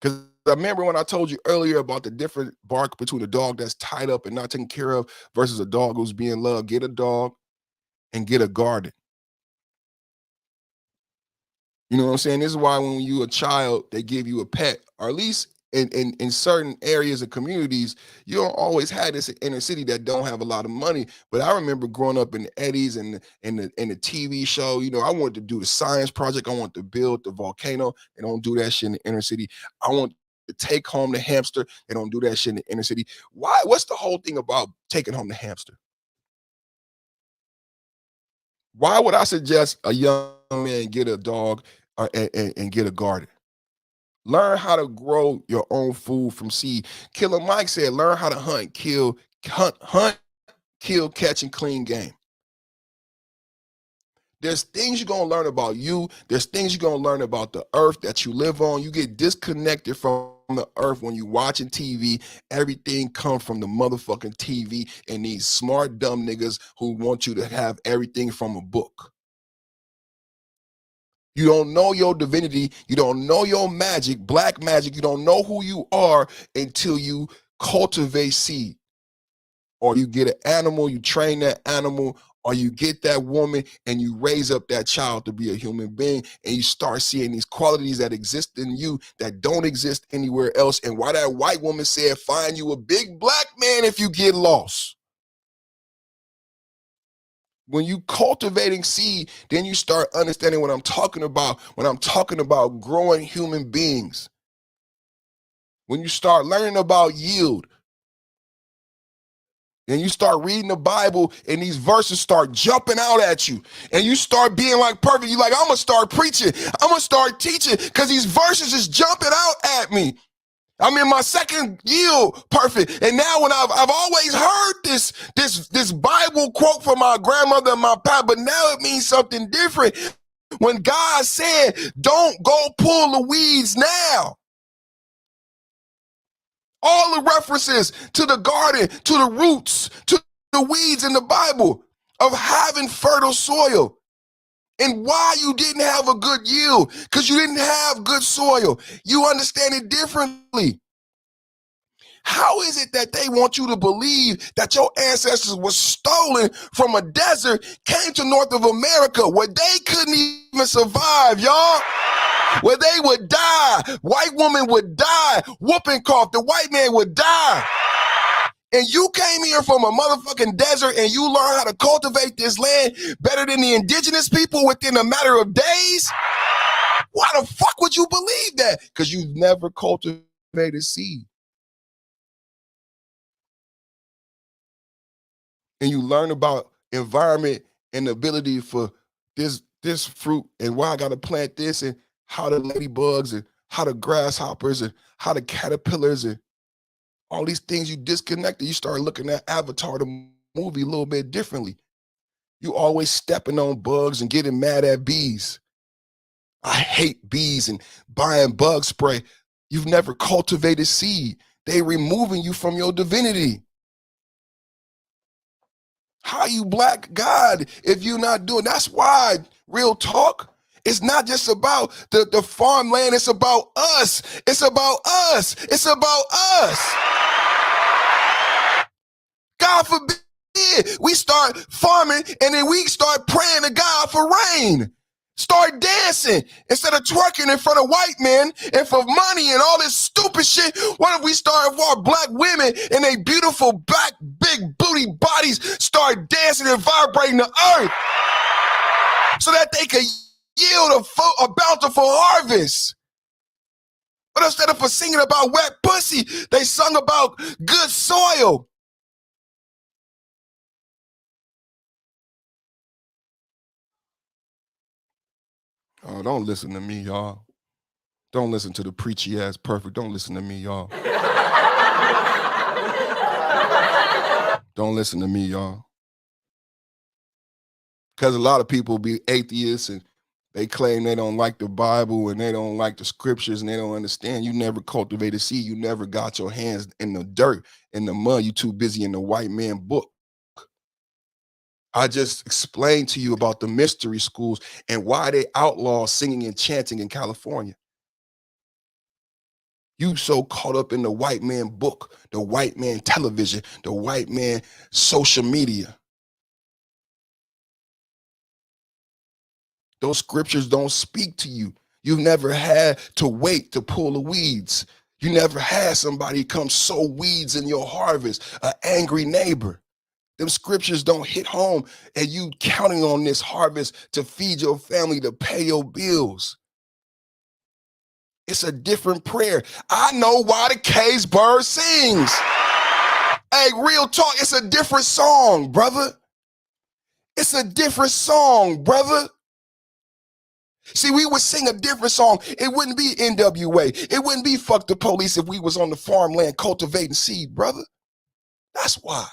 Because I remember when I told you earlier about the different bark between a dog that's tied up and not taken care of versus a dog who's being loved. Get a dog and get a garden. You know what I'm saying? This is why when you a child, they give you a pet, or at least in certain areas of communities, you don't always have this in inner city that don't have a lot of money. But I remember growing up in the Eddies and the TV show, you know, I wanted to do the science project. I want to build the volcano. They don't do that shit in the inner city. I want to take home the hamster. They don't do that shit in the inner city. Why? What's the whole thing about taking home the hamster? Why would I suggest a young man get a dog and get a garden? Learn how to grow your own food from seed. Killer Mike said, learn how to hunt, kill, catch, and clean game. There's things you're going to learn about you. There's things you're going to learn about the earth that you live on. You get disconnected from the earth when you're watching TV. Everything comes from the motherfucking TV and these smart, dumb niggas who want you to have everything from a book. You don't know your divinity. You don't know your magic, black magic. You don't know who you are until you cultivate seed. Or you get an animal, you train that animal, or you get that woman and you raise up that child to be a human being, and you start seeing these qualities that exist in you that don't exist anywhere else. And why that white woman said, find you a big black man if you get lost. When you cultivating seed, then you start understanding what I'm talking about when I'm talking about growing human beings. When you start learning about yield, and you start reading the Bible and these verses start jumping out at you, and you start being like perfect, you're like, I'm gonna start preaching, I'm gonna start teaching, because these verses is jumping out at me. I'm in my second yield, perfect. And now when I've always heard this Bible quote from my grandmother and my pap, but now it means something different. When God said, don't go pull the weeds now. All the references to the garden, to the roots, to the weeds in the Bible of having fertile soil. And why you didn't have a good yield, because you didn't have good soil. You understand it differently. How is it that they want you to believe that your ancestors were stolen from a desert, came to North of America where they couldn't even survive, y'all? Where they would die. White woman would die. Whooping cough. The white man would die. And you came here from a motherfucking desert and you learned how to cultivate this land better than the indigenous people within a matter of days? Why the fuck would you believe that? Because you've never cultivated seed. And you learn about environment and the ability for this fruit and why I got to plant this, and how the ladybugs and how the grasshoppers and how the caterpillars and all these things you disconnected. You start looking at Avatar, the movie, a little bit differently. You always stepping on bugs and getting mad at bees. I hate bees and buying bug spray. You've never cultivated seed. They removing you from your divinity. How you black God if you not doing? That's why, real talk, it's not just about the farmland. It's about us. It's about us. It's about us. God forbid we start farming and then we start praying to God for rain. Start dancing instead of twerking in front of white men and for money and all this stupid shit. What if we start with our black women and they beautiful black big booty bodies start dancing and vibrating the earth so that they can yield a bountiful harvest? But instead of singing about wet pussy, they sung about good soil. Oh, don't listen to me, y'all. Don't listen to the preachy ass perfect. Don't listen to me, y'all. Don't listen to me, y'all. Because a lot of people be atheists and they claim they don't like the Bible and they don't like the scriptures and they don't understand. You never cultivated seed. You never got your hands in the dirt, in the mud. You too busy in the white man book. I just explained to you about the mystery schools and why they outlaw singing and chanting in California. You so caught up in the white man book, the white man television, the white man social media. Those scriptures don't speak to you. You've never had to wait to pull the weeds. You never had somebody come sow weeds in your harvest, an angry neighbor. Them scriptures don't hit home and you counting on this harvest to feed your family, to pay your bills. It's a different prayer. I know why the cage bird sings. Hey, real talk, it's a different song, brother. It's a different song, brother. See, we would sing a different song. It wouldn't be NWA. It wouldn't be fuck the police if we was on the farmland cultivating seed, brother. That's why.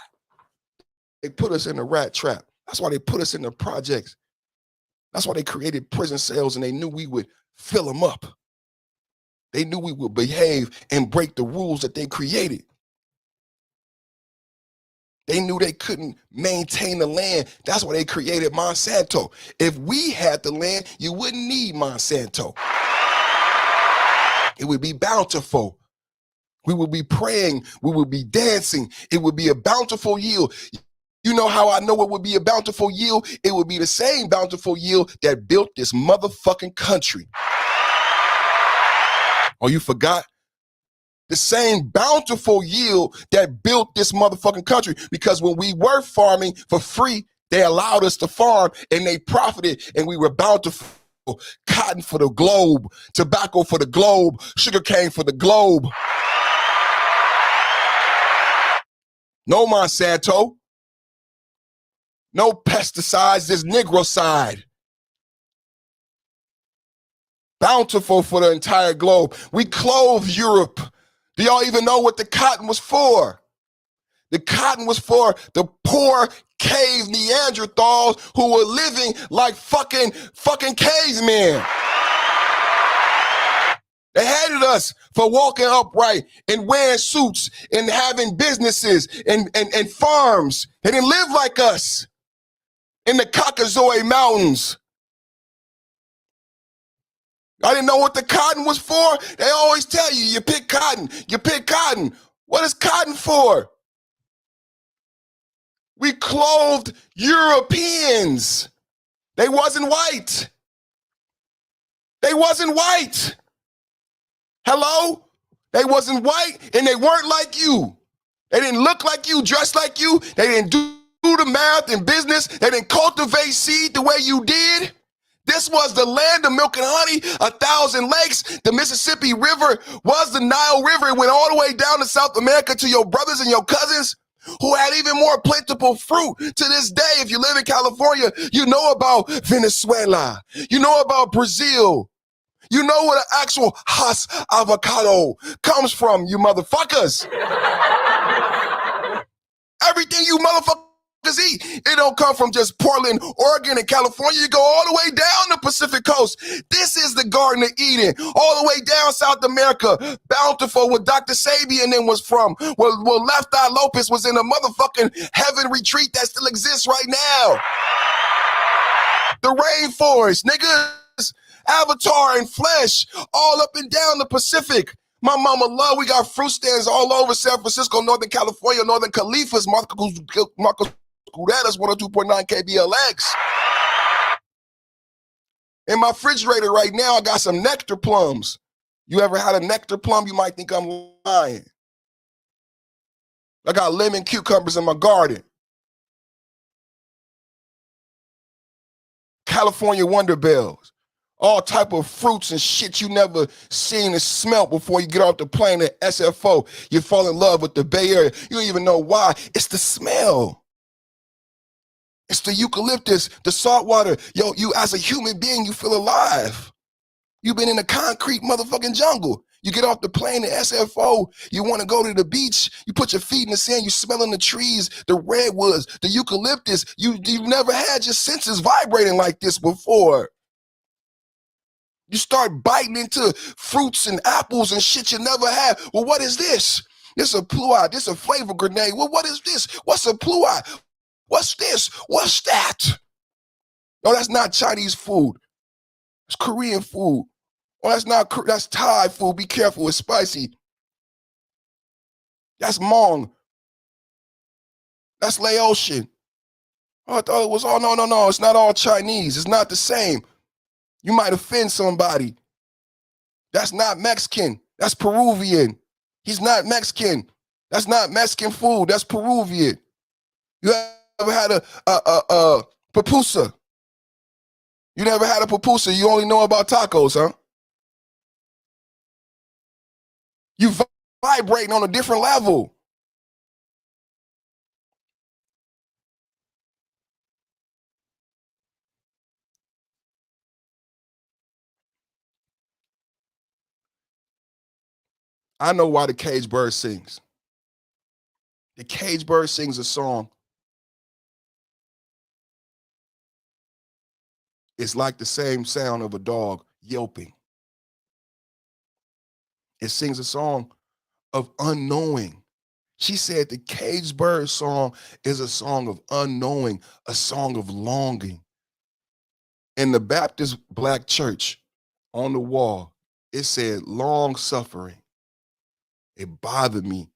They put us in a rat trap. That's why they put us in the projects. That's why they created prison cells and they knew we would fill them up. They knew we would behave and break the rules that they created. They knew they couldn't maintain the land. That's why they created Monsanto. If we had the land, you wouldn't need Monsanto. It would be bountiful. We would be praying. We would be dancing. It would be a bountiful yield. You know how I know it would be a bountiful yield? It would be the same bountiful yield that built this motherfucking country. Oh, you forgot? The same bountiful yield that built this motherfucking country. Because when we were farming for free, they allowed us to farm and they profited and we were bountiful. Cotton for the globe, tobacco for the globe, sugarcane for the globe. No Monsanto. No pesticides, there's Negrocide. Bountiful for the entire globe. We clothe Europe. Do y'all even know what the cotton was for? The cotton was for the poor cave Neanderthals who were living like fucking cavemen. They hated us for walking upright and wearing suits and having businesses and farms. They didn't live like us in the Caucasoid Mountains. I didn't know what the cotton was for. They always tell you, you pick cotton, you pick cotton. What is cotton for? We clothed Europeans. They wasn't white. They wasn't white. Hello? They wasn't white and they weren't like you. They didn't look like you, dress like you. They didn't do the math and business. They didn't cultivate seed the way you did. This was the land of milk and honey, 1,000 lakes. The Mississippi River was the Nile River. It went all the way down to South America to your brothers and your cousins who had even more plentiful fruit. To this day, if you live in California, you know about Venezuela. You know about Brazil. You know where the actual Hass avocado comes from, you motherfuckers. Everything you motherfuckers eat. It don't come from just Portland, Oregon, and California. You go all the way down the Pacific coast. This is the Garden of Eden. All the way down South America. Bountiful, where Dr. Sabian then was from. Where Left Eye Lopez was in a motherfucking heaven retreat that still exists right now. The rainforest, niggas. Avatar and Flesh, all up and down the Pacific. My mama love, we got fruit stands all over San Francisco, Northern California, Northern Califas, Marcos Curetas, 102.9 KBLX. In my refrigerator right now, I got some nectar plums. You ever had a nectar plum? You might think I'm lying. I got lemon cucumbers in my garden. California Wonder Bells. All type of fruits and shit you never seen and smelt before you get off the plane at SFO. You fall in love with the Bay Area. You don't even know why. It's the smell. It's the eucalyptus, the salt water. Yo, you as a human being, you feel alive. You've been in the concrete motherfucking jungle. You get off the plane at SFO, you want to go to the beach, you put your feet in the sand, you smelling the trees, the redwoods, the eucalyptus. You've never had your senses vibrating like this before. You start biting into fruits and apples and shit you never had. Well, what is this? This a pluoy. This a flavor grenade. Well, what is this? What's a pluoy? What's this? What's that? No, that's not Chinese food. It's Korean food. Oh, that's Thai food. Be careful, it's spicy. That's Hmong. That's Laotian. Oh, I thought it was all, no. It's not all Chinese. It's not the same. You might offend somebody. That's not Mexican. That's Peruvian. He's not Mexican. That's not Mexican food. That's Peruvian. You ever had a pupusa? You never had a pupusa. You only know about tacos, huh? You vibrating on a different level. I know why the cage bird sings. The cage bird sings a song. It's like the same sound of a dog yelping. It sings a song of unknowing. She said the cage bird song is a song of unknowing, a song of longing. In the Baptist Black Church, on the wall, it said long suffering. It bothered me.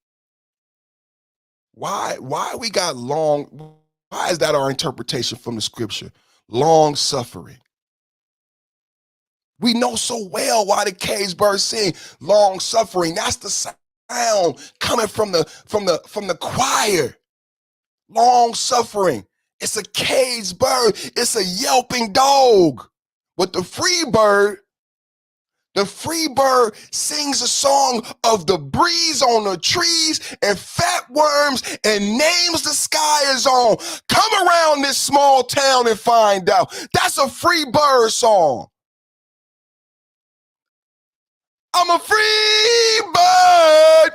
Why we got long? Why is that our interpretation from the scripture? Long suffering. We know so well why the cage birds sing long suffering. That's the sound coming from the choir. Long suffering. It's a cage bird. It's a yelping dog. But the free bird sings a song of the breeze on the trees and fat worms and names the sky is on. Come around this small town and find out. That's a free bird song. I'm a free bird.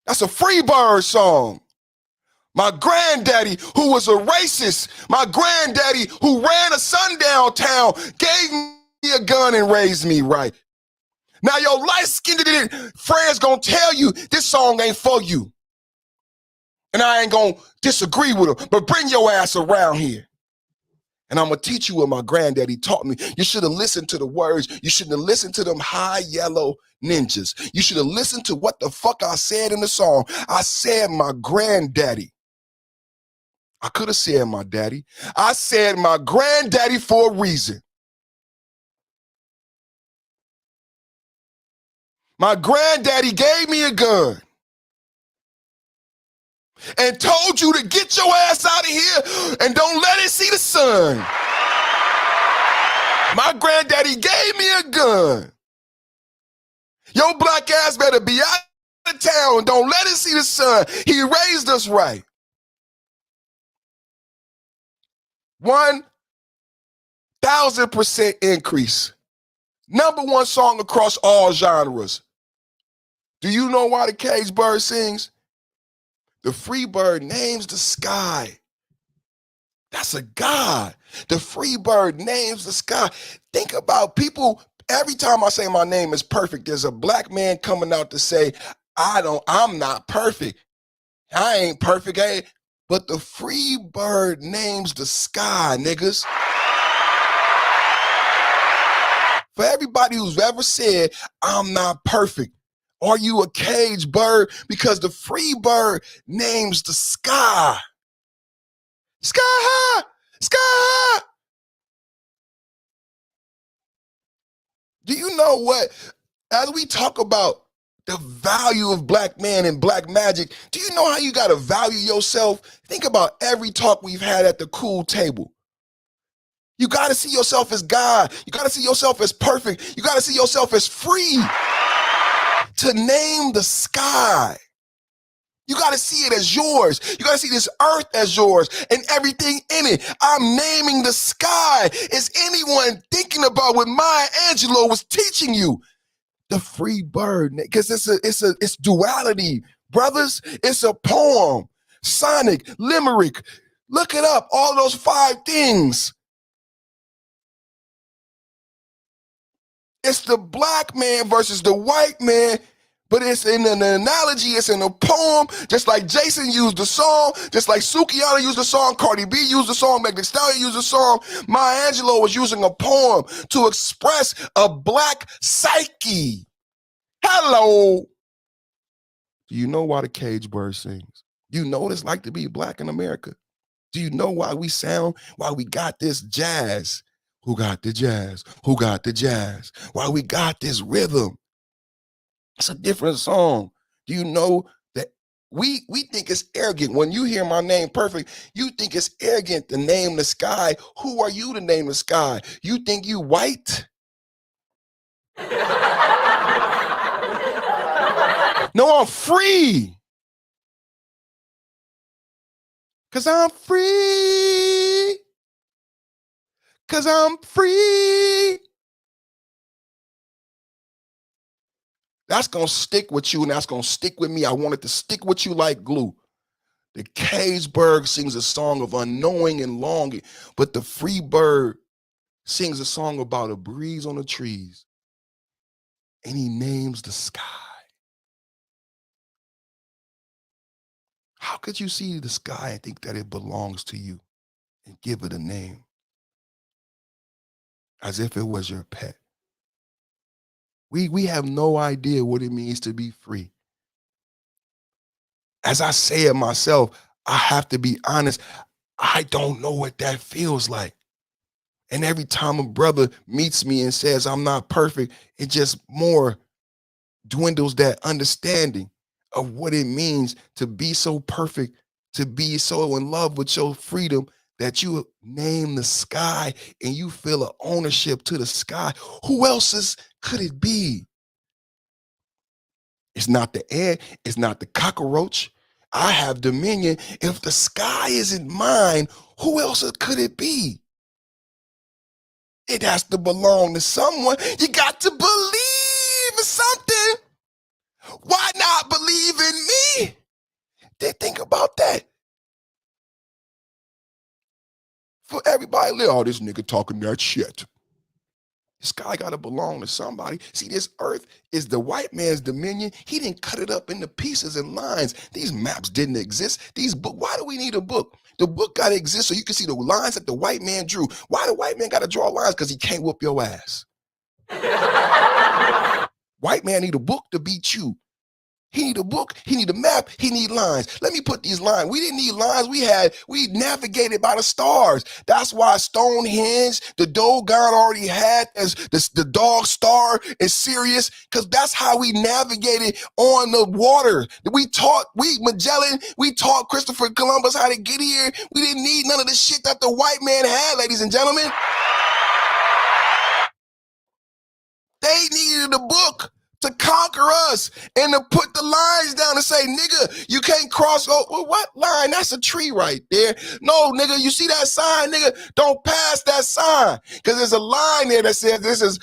That's a free bird song. My granddaddy, who was a racist, my granddaddy, who ran a sundown town, gave me a gun and raised me right. Now your light-skinned friends gonna tell you this song ain't for you. And I ain't gonna disagree with them, but bring your ass around here. And I'm gonna teach you what my granddaddy taught me. You should have listened to the words. You shouldn't have listened to them high yellow ninjas. You should have listened to what the fuck I said in the song. I said my granddaddy. I could have said my daddy. I said my granddaddy for a reason. My granddaddy gave me a gun and told you to get your ass out of here and don't let it see the sun. My granddaddy gave me a gun. Your black ass better be out of town and don't let it see the sun. He raised us right. 1,000% increase. Number one song across all genres. Do you know why the cage bird sings? The free bird names the sky. That's a God. The free bird names the sky. Think about people, every time I say my name is perfect, there's a black man coming out to say, I'm not perfect. I ain't perfect, but the free bird names the sky, niggas. For everybody who's ever said, I'm not perfect, are you a cage bird? Because the free bird names the sky. Sky high, sky high. Do you know what? As we talk about the value of black man and black magic, do you know how you got to value yourself? Think about every talk we've had at the cool table. You got to see yourself as God. You got to see yourself as perfect. You got to see yourself as free to name the sky. You got to see it as yours. You got to see this earth as yours and everything in it. I'm naming the sky. Is anyone thinking about what Maya Angelou was teaching you? The free bird, because it's duality, brothers. It's a poem, sonic, limerick. Look it up. All those 5 things. It's the black man versus the white man, but it's in an analogy, it's in a poem, just like Jason used the song, just like Sukihana used the song, Cardi B used the song, Meg Thee Stallion used the song. Maya Angelou was using a poem to express a black psyche. Hello. Do you know why the cage bird sings? Do you know what it's like to be black in America? Do you know why we sound, why we got this jazz? Who got the jazz? Who got the jazz? Why we got this rhythm? It's a different song. Do you know that we think it's arrogant? When you hear my name perfect, you think it's arrogant to name the sky. Who are you to name the sky? You think you white? No, I'm free. Cause I'm free. Cause I'm free. That's gonna stick with you and that's gonna stick with me. I want it to stick with you like glue. The cage bird sings a song of unknowing and longing, but the free bird sings a song about a breeze on the trees, and he names the sky. How could you see the sky and think that it belongs to you and give it a name as if it was your pet? We have no idea what it means to be free. As I say it myself, I have to be honest, I don't know what that feels like. And every time a brother meets me and says I'm not perfect, it just more dwindles that understanding of what it means to be so perfect, to be so in love with your freedom that you name the sky and you feel an ownership to the sky. Who else's could it be? It's not the air, it's not the cockroach. I have dominion. If the sky isn't mine, who else could it be? It has to belong to someone. You got to believe in something. Why not believe in me? They think about that. For everybody, oh, this nigga talking that shit. The sky got to belong to somebody. See, this earth is the white man's dominion. He didn't cut it up into pieces and lines. These maps didn't exist. These books, why do we need a book? The book got to exist so you can see the lines that the white man drew. Why the white man got to draw lines? Because he can't whoop your ass. White man need a book to beat you. He need a book, he need a map, he need lines. Let me put these lines. We didn't need lines, we navigated by the stars. That's why Stonehenge, the Dogon already had as the dog star is Sirius, because that's how we navigated on the water. Magellan, we taught Christopher Columbus how to get here. We didn't need none of the shit that the white man had, ladies and gentlemen. They needed a book to conquer us and to put the lines down and say, nigga, you can't cross. Well, what line? That's a tree right there. No, nigga, you see that sign, nigga? Don't pass that sign. Because there's a line there that says this is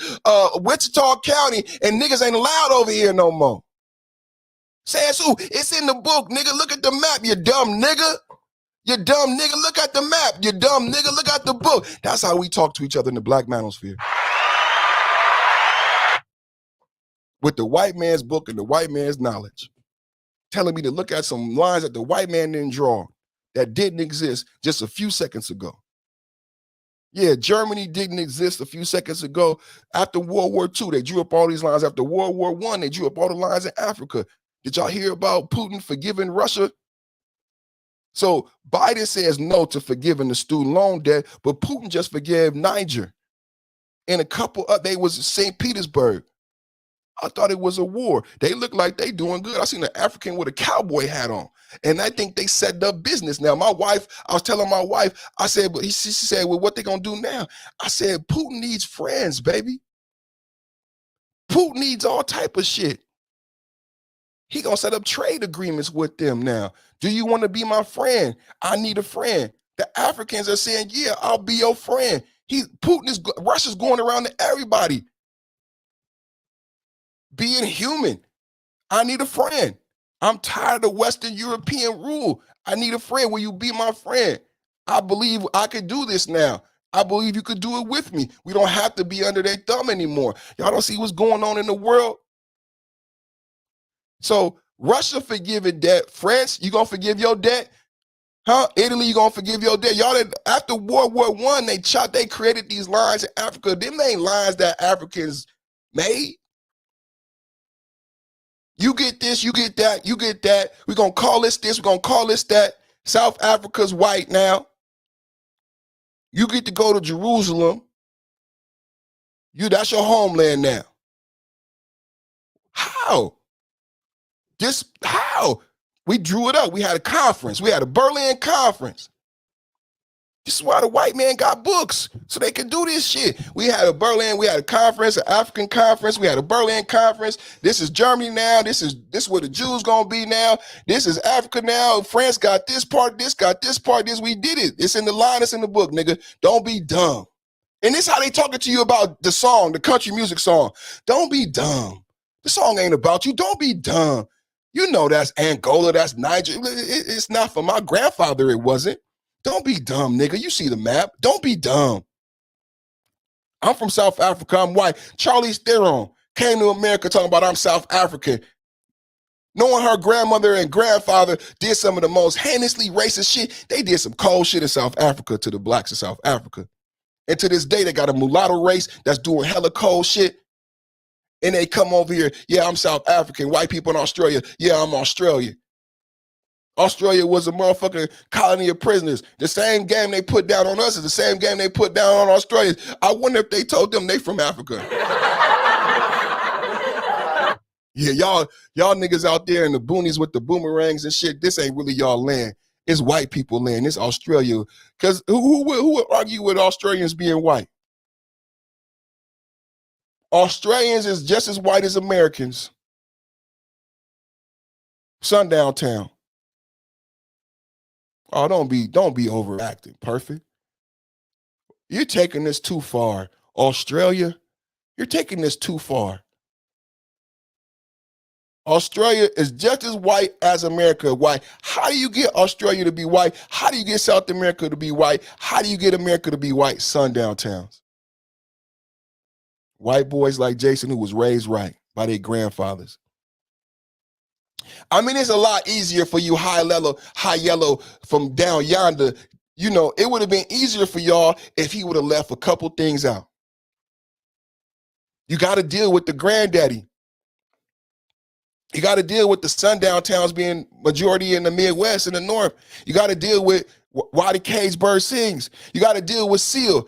Wichita County and niggas ain't allowed over here no more. Says who? It's in the book, nigga. Look at the map, you dumb nigga. You dumb nigga, look at the map. You dumb nigga, look at the book. That's how we talk to each other in the black manosphere. With the white man's book and the white man's knowledge. Telling me to look at some lines that the white man didn't draw that didn't exist just a few seconds ago. Yeah, Germany didn't exist a few seconds ago. After World War II, they drew up all these lines. After World War I, they drew up all the lines in Africa. Did y'all hear about Putin forgiving Russia? So Biden says no to forgiving the student loan debt, but Putin just forgave Niger. And a couple of, they was in St. Petersburg. I thought it was a war. They look like they doing good. I seen an African with a cowboy hat on. And I think they set up business now. My wife, I was telling my wife, I said, but she said, well, what they gonna do now? I said, Putin needs friends, baby. Putin needs all type of shit. He gonna set up trade agreements with them now. Do you want to be my friend? I need a friend. The Africans are saying, yeah, I'll be your friend. Russia's going around to everybody. Being human. I need a friend. I'm tired of Western European rule. I need a friend. Will you be my friend? I believe I could do this now. I believe you could do it with me. We don't have to be under their thumb anymore. Y'all don't see what's going on in the world? So Russia forgiving debt. France, you gonna forgive your debt? Huh? Italy, you gonna forgive your debt? Y'all, after World War I, they created these lines in Africa. Them ain't lines that Africans made. You get this, you get that, you get that. We're going to call this, we're going to call this that. South Africa's white now. You get to go to Jerusalem. That's your homeland now. How? How? We drew it up. We had a conference. We had a Berlin conference. This is why the white man got books, so they can do this shit. We had a Berlin, we had a conference, an African conference, we had a Berlin conference. This is Germany now. This is where the Jews gonna be now. This is Africa now. France got this part, this got this part, this. We did it. It's in the line, it's in the book, nigga. Don't be dumb. And this how they talking to you about the song, the country music song. Don't be dumb. The song ain't about you. Don't be dumb. You know that's Angola, that's Niger. It's not for my grandfather, it wasn't. Don't be dumb, nigga. You see the map. Don't be dumb. I'm from South Africa. I'm white. Charlize Theron came to America talking about I'm South African. Knowing her grandmother and grandfather did some of the most heinously racist shit. They did some cold shit in South Africa to the blacks in South Africa. And to this day, they got a mulatto race that's doing hella cold shit. And they come over here, yeah, I'm South African. White people in Australia, yeah, I'm Australian. Australia was a motherfucking colony of prisoners. The same game they put down on us is the same game they put down on Australians. I wonder if they told them they from Africa. Yeah, y'all niggas out there in the boonies with the boomerangs and shit, this ain't really y'all land. It's white people land. It's Australia. Because who would argue with Australians being white? Australians is just as white as Americans. Sundown Town. Oh, don't be overacting, perfect. You're taking this too far. Australia, you're taking this too far. Australia is just as white as America white. How do you get Australia to be white? How do you get South America to be white? How do you get America to be white? Sundown towns. White boys like Jason who was raised right by their grandfathers. I mean, it's a lot easier for you high yellow from down yonder. You know, it would have been easier for y'all if he would have left a couple things out. You got to deal with the granddaddy. You got to deal with the sundown towns being majority in the Midwest and the North. You got to deal with why the cage bird sings. You got to deal with Seal.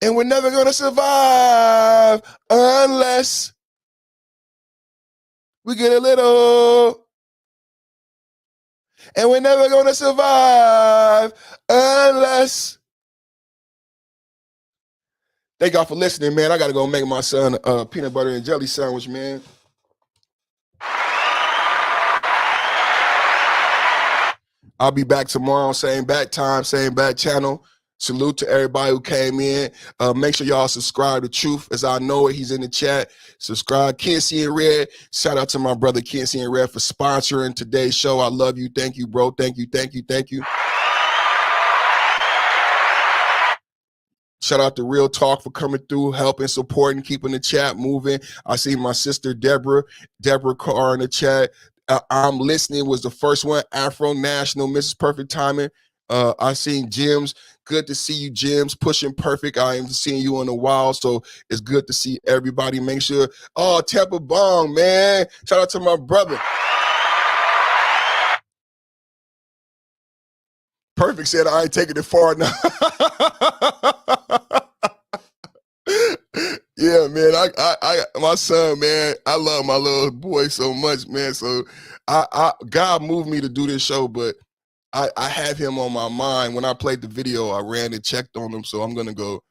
And we're never going to survive unless we get a little. And we're never going to survive unless. Thank y'all for listening, man. I got to go make my son a peanut butter and jelly sandwich, man. I'll be back tomorrow, same bat time, same bat channel. Salute to everybody who came in. Make sure y'all subscribe to Truth as I know it. He's in the chat. Subscribe. Kinsey and Red. Shout out to my brother Kinsey and Red for sponsoring today's show. I love you. Thank you, bro. Thank you, thank you, thank you. Shout out to Real Talk for coming through, helping, supporting, keeping the chat moving. I see my sister Deborah Carr in the chat. I'm listening was the first one. Afro National, Mrs. Perfect Timing. I seen Jims. Good to see you, Jims. Pushing Perfect. I haven't seen you in a while, so it's good to see everybody. Make sure. Oh, Tampa Bong, man. Shout out to my brother. Perfect said I ain't taking it far enough. Yeah, man. I my son, man. I love my little boy so much, man. So God moved me to do this show, but I have him on my mind. When I played the video, I ran and checked on him. So I'm gonna go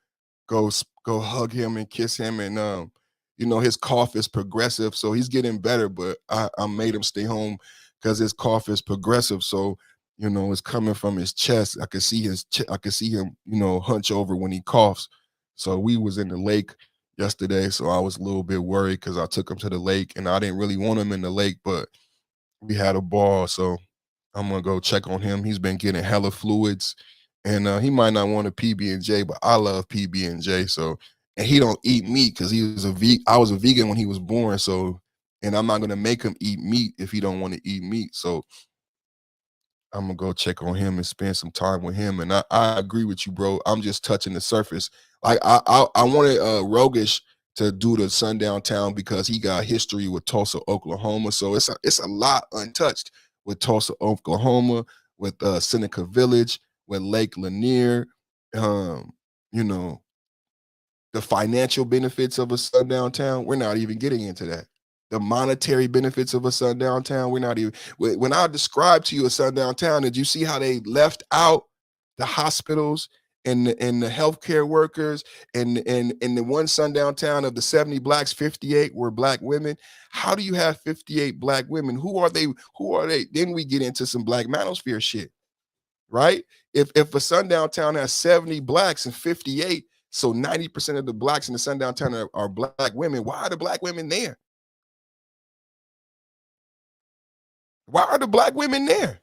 hug him and kiss him. And his cough is progressive, so he's getting better. But I made him stay home because his cough is progressive. So it's coming from his chest. I could see I could see him, hunch over when he coughs. So we was in the lake yesterday, so I was a little bit worried because I took him to the lake, and I didn't really want him in the lake, but we had a ball. So I'm gonna go check on him. He's been getting hella fluids, and he might not want a PB&J, but I love PB&J. So, and he don't eat meat because I was a vegan when he was born. So, and I'm not gonna make him eat meat if he don't want to eat meat. So I'm gonna go check on him and spend some time with him. And I agree with you, bro. I'm just touching the surface. Like I wanted Rogish to do the Sundown Town because he got history with Tulsa, Oklahoma. So it's a lot untouched with Tulsa, Oklahoma, with Seneca Village, with Lake Lanier. The financial benefits of a sundown town, we're not even getting into that. The monetary benefits of a sundown town, we're not even. When I described to you a sundown town, did you see how they left out the hospitals and the healthcare workers and the one sundown town of the 70 blacks, 58 were black women? How do you have 58 black women? Who are they? Then we get into some black manosphere shit, right? If a sundown town has 70 blacks and 58, so 90% of the blacks in the sundown town are black women, why are the black women there? Why are the black women there?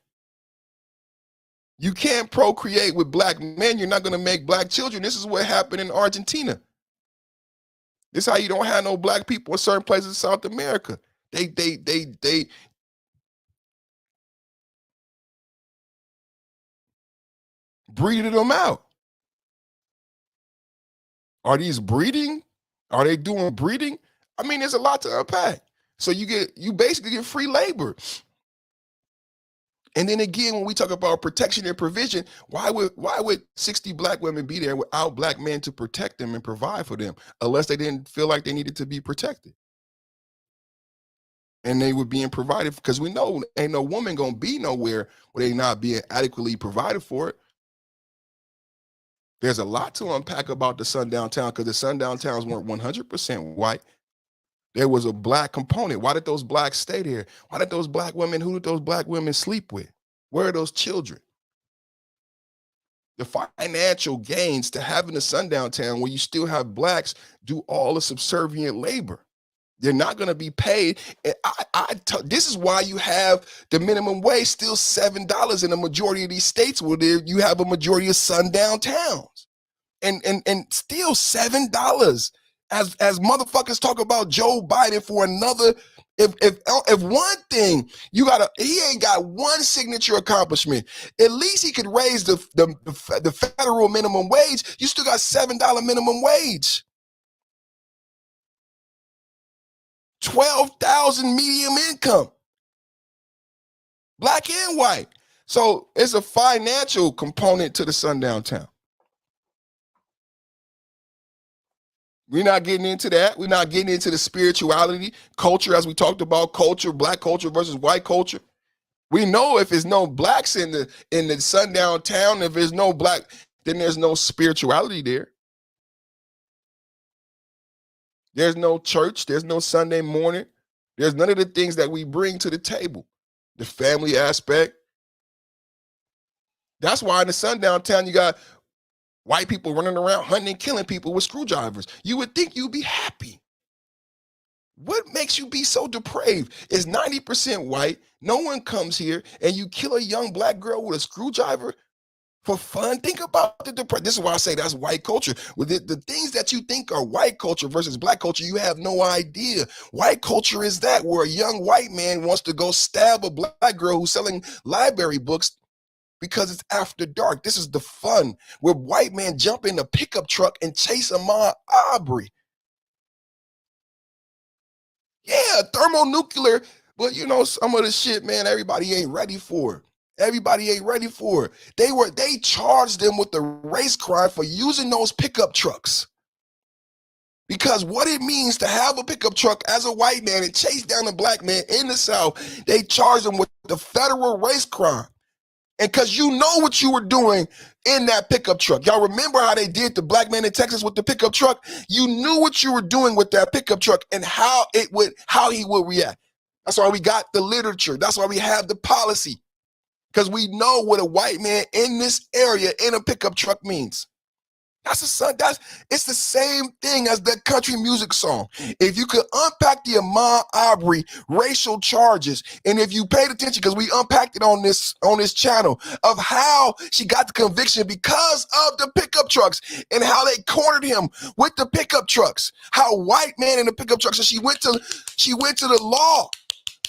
You can't procreate with black men. You're not going to make black children. This is what happened in Argentina. This is how you don't have no black people in certain places in South America. They breeded them out. Are these breeding? Are they doing breeding? I mean, there's a lot to unpack. So you basically get free labor. And then again, when we talk about protection and provision, why would 60 black women be there without black men to protect them and provide for them, unless they didn't feel like they needed to be protected? And they were being provided, because we know ain't no woman gonna be nowhere where they not being adequately provided for it. There's a lot to unpack about the sundown town, because the sundown towns weren't 100% white. There was a black component. Why did those blacks stay there? Why did those black women, who did those black women sleep with? Where are those children? The financial gains to having a sundown town where you still have blacks do all the subservient labor. They're not going to be paid. And this is why you have the minimum wage still $7 in a majority of these states where you have a majority of sundown towns. And still $7. As motherfuckers talk about Joe Biden for another, if one thing he ain't got one signature accomplishment, at least he could raise the federal minimum wage. You still got $7 minimum wage. 12,000 medium income, black and white. So it's a financial component to the sundown town. We're not getting into that. We're not getting into the spirituality, culture, as we talked about, culture, black culture versus white culture. We know if there's no blacks in the sundown town, if there's no black, then there's no spirituality there. There's no church. There's no Sunday morning. There's none of the things that we bring to the table. The family aspect. That's why in the sundown town, you got white people running around hunting and killing people with screwdrivers. You would think you'd be happy. What makes you be so depraved? It's 90% white. No one comes here, and you kill a young black girl with a screwdriver. For fun, think about the depression. This is why I say that's white culture. With the things that you think are white culture versus black culture, you have no idea. White culture is that where a young white man wants to go stab a black girl who's selling library books because it's after dark. This is the fun where white men jump in a pickup truck and chase Ahmaud Arbery. Yeah, thermonuclear, but you know, some of the shit, man, everybody ain't ready for. Everybody ain't ready for it. They charged them with the race crime for using those pickup trucks. Because what it means to have a pickup truck as a white man and chase down a black man in the South, they charged them with the federal race crime. And because you know what you were doing in that pickup truck. Y'all remember how they did the black man in Texas with the pickup truck? You knew what you were doing with that pickup truck and how he would react. That's why we got the literature. That's why we have the policy. Because we know what a white man in this area in a pickup truck means. It's the same thing as that country music song. If you could unpack the Ahmaud Arbery racial charges, and if you paid attention, because we unpacked it on this channel, of how she got the conviction because of the pickup trucks and how they cornered him with the pickup trucks. How white man in the pickup trucks, and she went to the law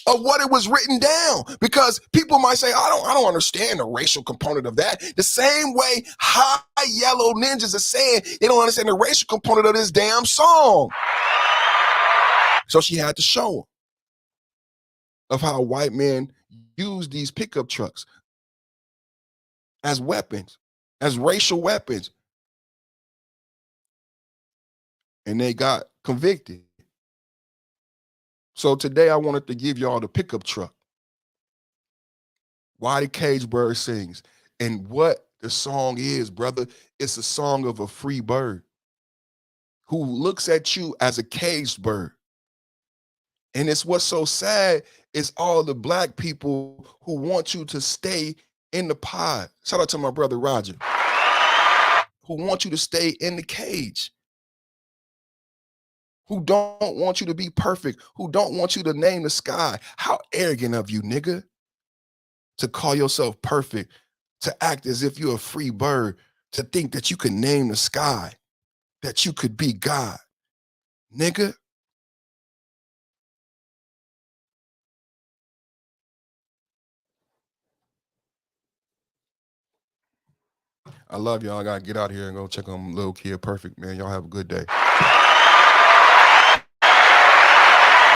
of what it was written down, because people might say, I don't understand the racial component of that. The same way high yellow ninjas are saying they don't understand the racial component of this damn song. So she had to show them of how white men use these pickup trucks as weapons, as racial weapons. And they got convicted. So today I wanted to give y'all the pickup truck. Why the cage bird sings, and what the song is, brother. It's a song of a free bird who looks at you as a caged bird. And it's what's so sad is all the black people who want you to stay in the pod. Shout out to my brother Roger, who want you to stay in the cage, who don't want you to be perfect, who don't want you to name the sky. How arrogant of you, nigga, to call yourself perfect, to act as if you're a free bird, to think that you could name the sky, that you could be God. Nigga. I love y'all. I gotta get out here and go check on Little Kid Perfect, man. Y'all have a good day.